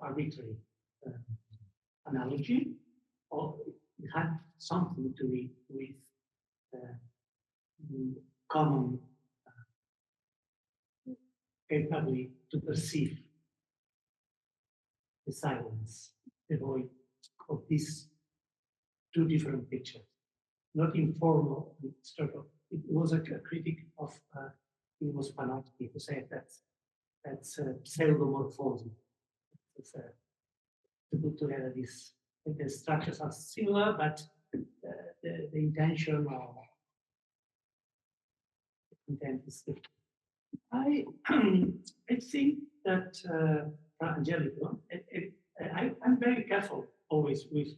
arbitrary analogy, or it had something to do with common capability to perceive the silence, the void of these two different pictures. Not informal, sort of. It was a critic of it was Panofsky who said that's pseudomorphism. It's to put together these the structures are similar, but the intention or the intent is different. I think that Angelico, I'm very careful always with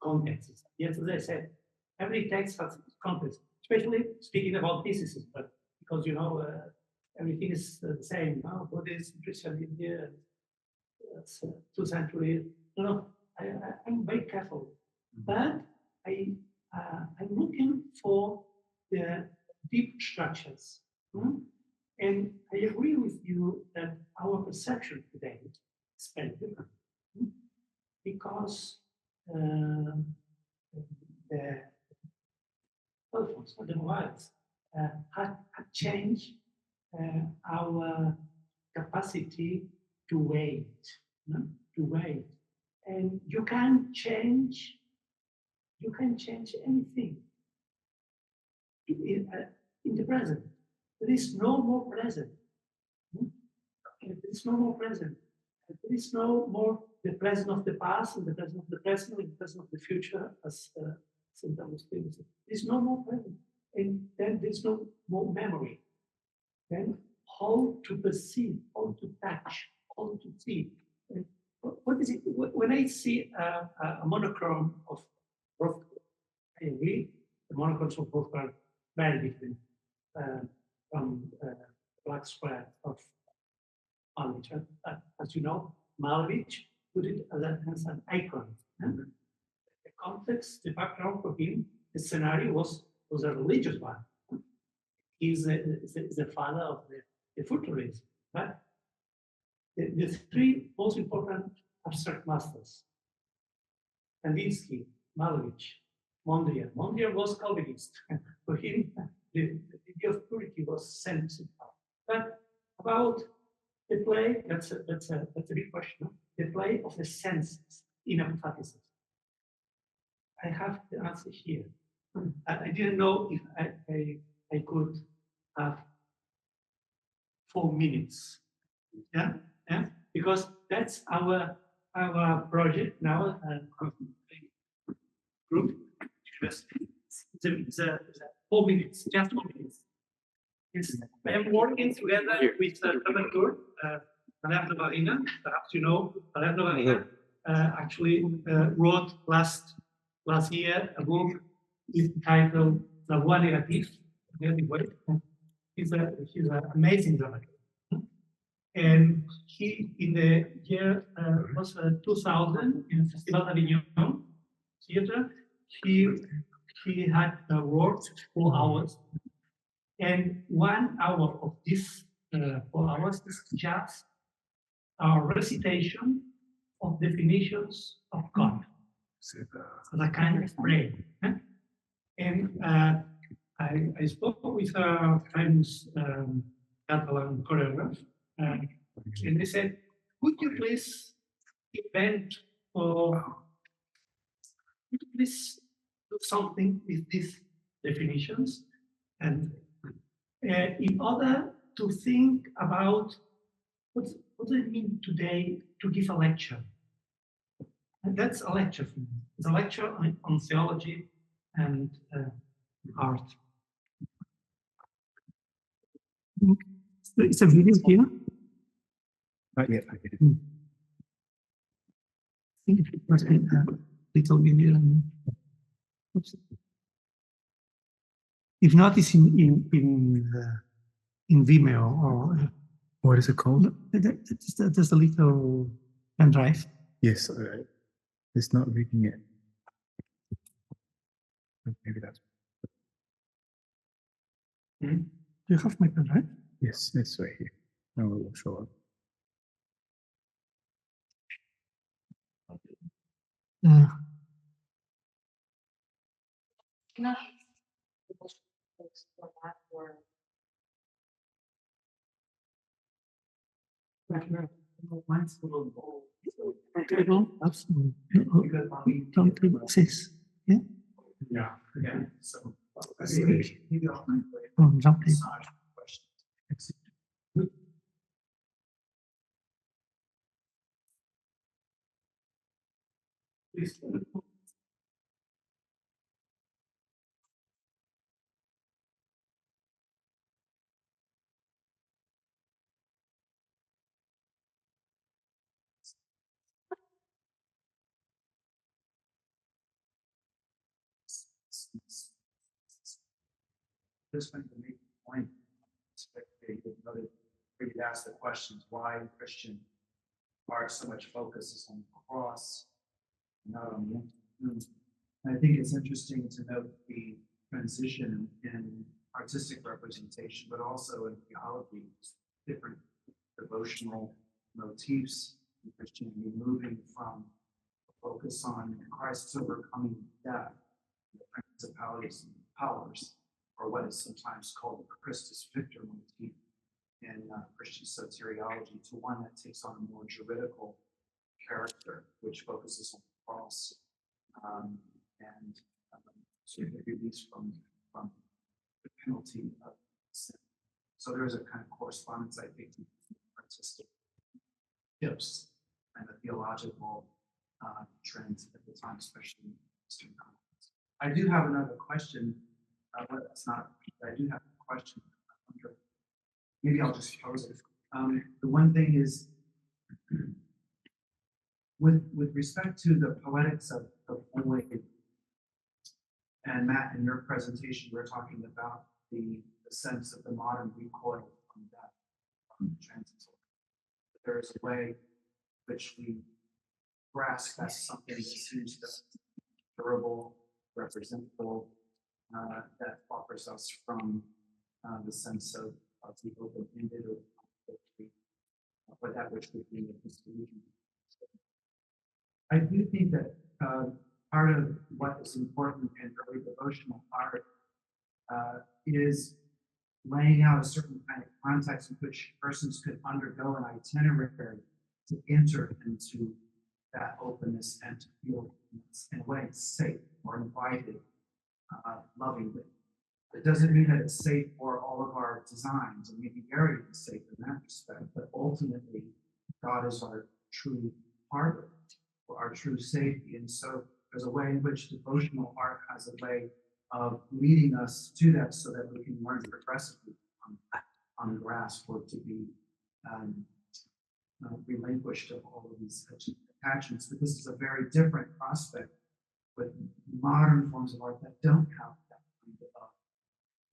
contexts. Yes, as I said, every text has context, especially speaking about physicists, but because you know everything is the same. No, Buddhism, Christianity, that's 2 centuries. No, I'm very careful, but I'm looking for the deep structures. And I agree with you that our perception today is very different because the telephones, the mobiles, had changed our capacity to wait, to wait. And you can change anything in the present. There is no more present. There is no more present. There is no more the present of the past and the present of the present and the present of the future, as St. Augustine said. There is no more present. And then there is no more memory. Then how to perceive, how to touch, how to see. And what is it? When I see a monochrome of Rothko, I agree, the monochromes of both are very different from black square of Malevich. As you know, Malevich put it as an icon. The context, the background for him, the scenario was a religious one. He's the father of the futurists. But the 3 most important abstract masters, Kandinsky, Malevich, Mondrian. Mondrian was Calvinist. For him, the idea of purity was central. But about the play, that's a big question. The play of the senses in Apophaticism. I have the answer here. I didn't know if I could have 4 minutes. Yeah, because that's our project now. Group. It's a 4 minutes, just 4 minutes. I am working together with Amador Vega. Perhaps you know, Amador Vega actually wrote last year a book entitled La Voix Négative. He's an amazing dramaturg. And he, in the year was 2000 in Festival d'Avignon Theatre, he had worked 4 hours, and 1 hour of this 4 hours is just a recitation of definitions of God, as a kind of prayer. And I spoke with a famous Catalan choreographer, and they said, "Could you please invent or could you please do something with these definitions?" And in order to think about what does it mean today to give a lecture? And that's a lecture for me. It's a lecture on theology and art. It's a video here.
Not yet.
I think it must be a little video. Oops. If not, it's in Vimeo or
What is it called?
There's a little pen drive.
Yes, it's not reading it. Maybe that's.
Do you have my pen drive?
Yes, it's right here. No, it will show up.
Uh,
Not for that or
Mine's a little bold.
absolutely.
Because I mean,
Don't do this. Yeah.
yeah, so. Maybe I'll find a way to
Oh, don't do-
massage the question. Please. Just wanted to make a point. Where you'd ask the questions, why Christian art so much focuses on the cross, not on the tomb. And I think it's interesting to note the transition in artistic representation, but also in theology, different devotional motifs in Christianity, moving from a focus on Christ's overcoming death, the principalities and powers, or what is sometimes called the Christus Victor motif in Christian soteriology, to one that takes on a more juridical character, which focuses on the cross and sort of release from the penalty of sin. So there's a kind of correspondence, I think, between artistic shifts and the theological trends at the time, especially in Eastern context. I do have another question. But that's not. I do have a question. Maybe I'll just pose it. The one thing is, with respect to the poetics of Void, and Matt, in your presentation, we're talking about the sense of the modern recoil from that, from transitory. There is a way which we grasp as something that seems durable, representable, that offers us from the sense of the open-ended or that which would be a disillusion. I do think that part of what is important in early devotional art is laying out a certain kind of context in which persons could undergo an itinerary to enter into that openness and to feel in a way safe or invited lovingly. It doesn't mean that it's safe for all of our designs, and maybe very safe in that respect, but ultimately, God is our true harbor, or our true safety. And so there's a way in which devotional art has a way of leading us to that so that we can learn progressively on the grasp or to be relinquished of all of these attachments. But this is a very different prospect with modern forms of art that don't have that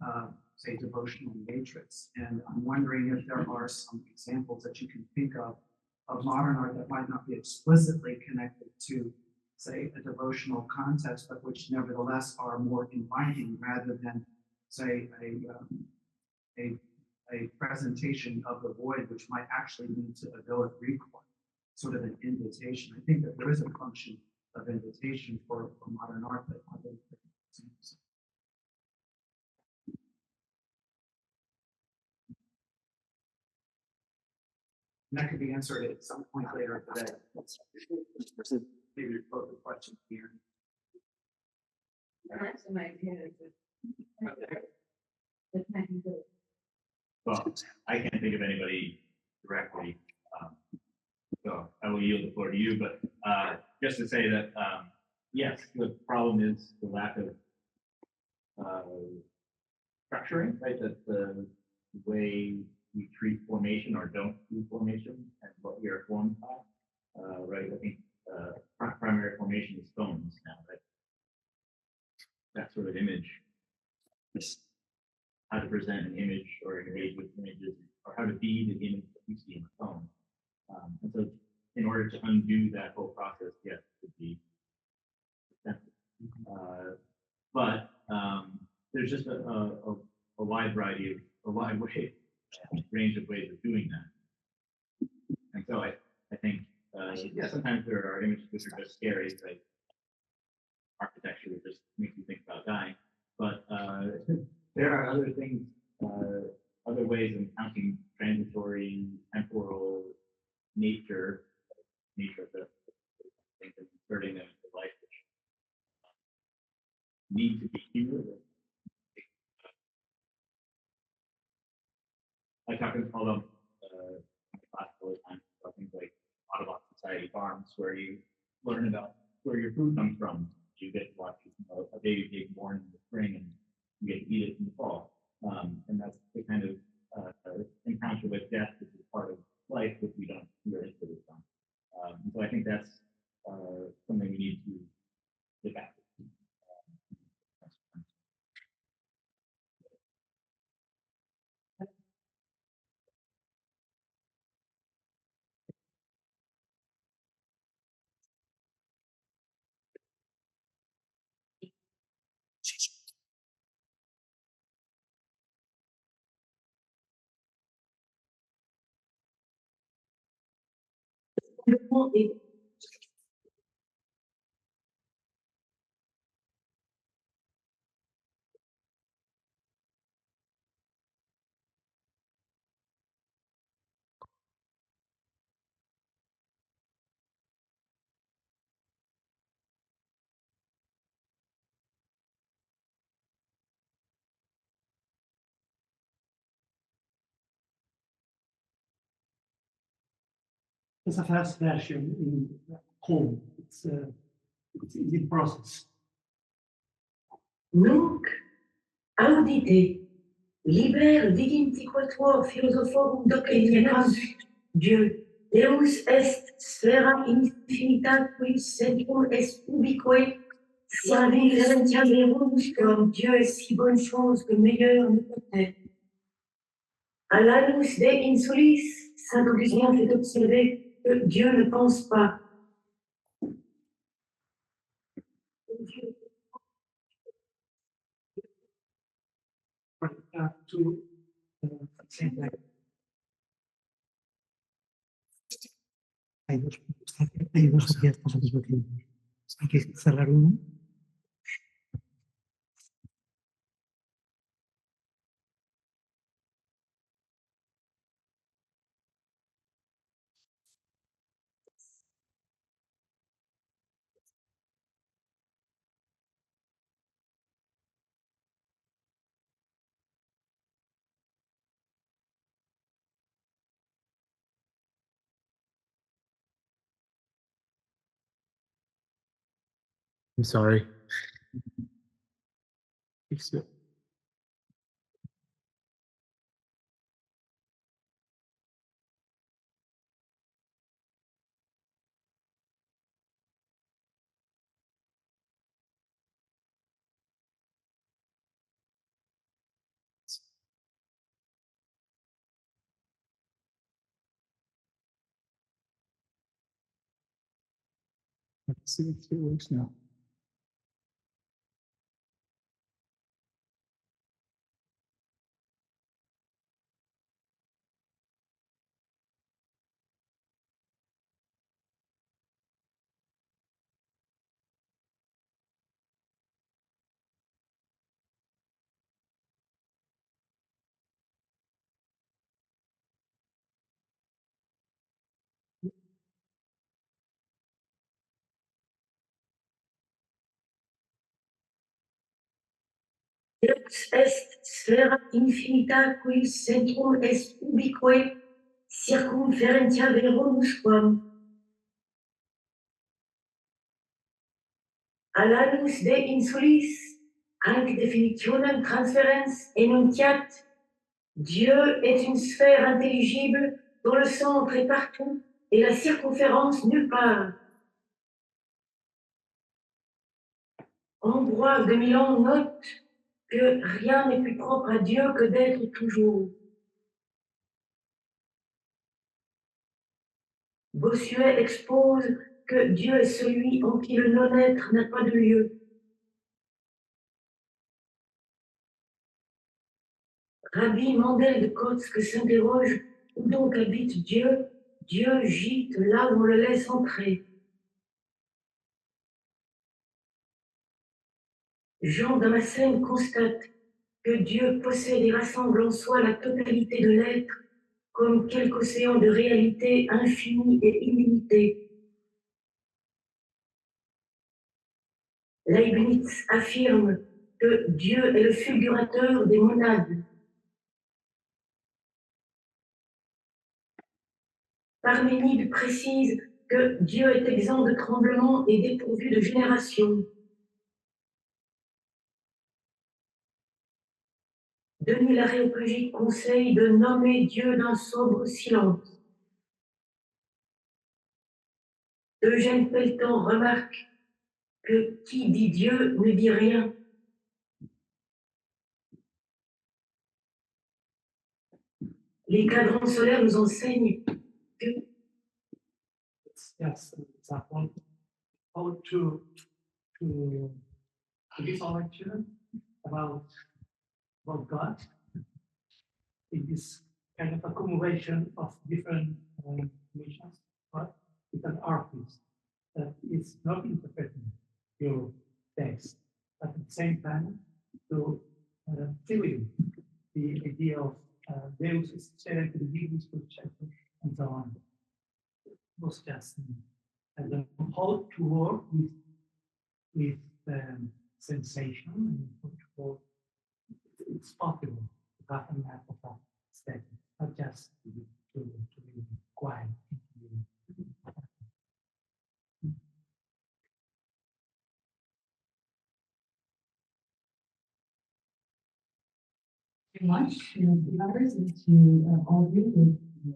kind of, say, devotional matrix. And I'm wondering if there are some examples that you can think of modern art that might not be explicitly connected to, say, a devotional context, but which nevertheless are more inviting rather than, say, a presentation of the void, which might actually lead to egoic recoil, sort of an invitation. I think that there is a function of invitation for modern art that other things. And that could be answered at some point later today. Maybe pose the question here.
That's an idea.
Well, I can't think of anybody directly, so I will yield the floor to you. But just to say that, yes, the problem is the lack of structuring, right? That the way we treat formation or don't do formation and what we are formed by, right? I think primary formation is bones now, right? That sort of image, how to present an image or engage with images, or how to be the image that you see in the phone. And so in order to undo that whole process, yes, it would be expensive. But there's just a wide variety of, a wide range of ways of doing that. And so I think, yeah, sometimes there are images which are just scary, like architecture that just makes you think about dying. But there are other things, other ways of counting transitory, temporal nature of the things and inserting them into life, which need to be cumulative. I talk about class all the time about things like Audubon Society farms, where you learn about where your food comes from. You get to watch a baby pig born in the spring, and you get to eat it in the fall. And that's the kind of encounter with death, which is part of life, which we don't really put it on. So I think that's something we need to get back to.
There's a first version in home. It's in process.
Nunc audite liber diginti quatuor philosophorum doctrinae Dieu Deus est sphera infinita qui centrum est ubique servi relentia verus comme Dieu est si bonne chose que meilleur ne peut être. À l'anus de insulis, Saint Augustin fait observer que Dieu ne pense pas.
To say like hay dos abiertos al mismo tiempo. Hay que cerrar uno.
I'm sorry. Fix it. Let's see if it works now.
Deus est sphera infinita qui centrum est ubique circumferentia verus quam. À l'anus de insulis, hanc definitionem transferens enunciat, Dieu est une sphère intelligible dont le centre est partout et la circonférence nulle part. Ambroise de Milan note que rien n'est plus propre à Dieu que d'être toujours. Bossuet expose que Dieu est celui en qui le non-être n'a pas de lieu. Rabbi Mandel de Kotsk s'interroge où donc habite Dieu. Dieu gîte là où on le laisse entrer. Jean Damascène constate que Dieu possède et rassemble en soi la totalité de l'être comme quelque océan de réalité infinie et illimitée. Leibniz affirme que Dieu est le fulgurateur des monades. Parménide précise que Dieu est exempt de tremblement et dépourvu de génération. Denis l'Aréopagite conseille de nommer Dieu d'un sobre silence. Eugène Pelletan remarque que qui dit Dieu ne dit rien. Les cadrans solaires nous enseignent que
It's just an example how to give a lecture about God in this kind of accumulation of different missions, but with an artist that is not interpreting your text, but at the same time to fill in the idea of Deus is shared to the beginnings for chapter and so on. It was just and how to work with sensation and how to work. It's possible to have an apophatic state, not just to be quiet.
Very much to others and to all of you who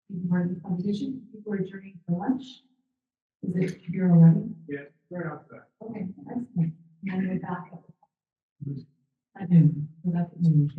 taking part in the competition. People are adjourning for lunch. Is it here already?
Yeah, right off that.
Okay, excellent. And we're back at noon. So that's at noon.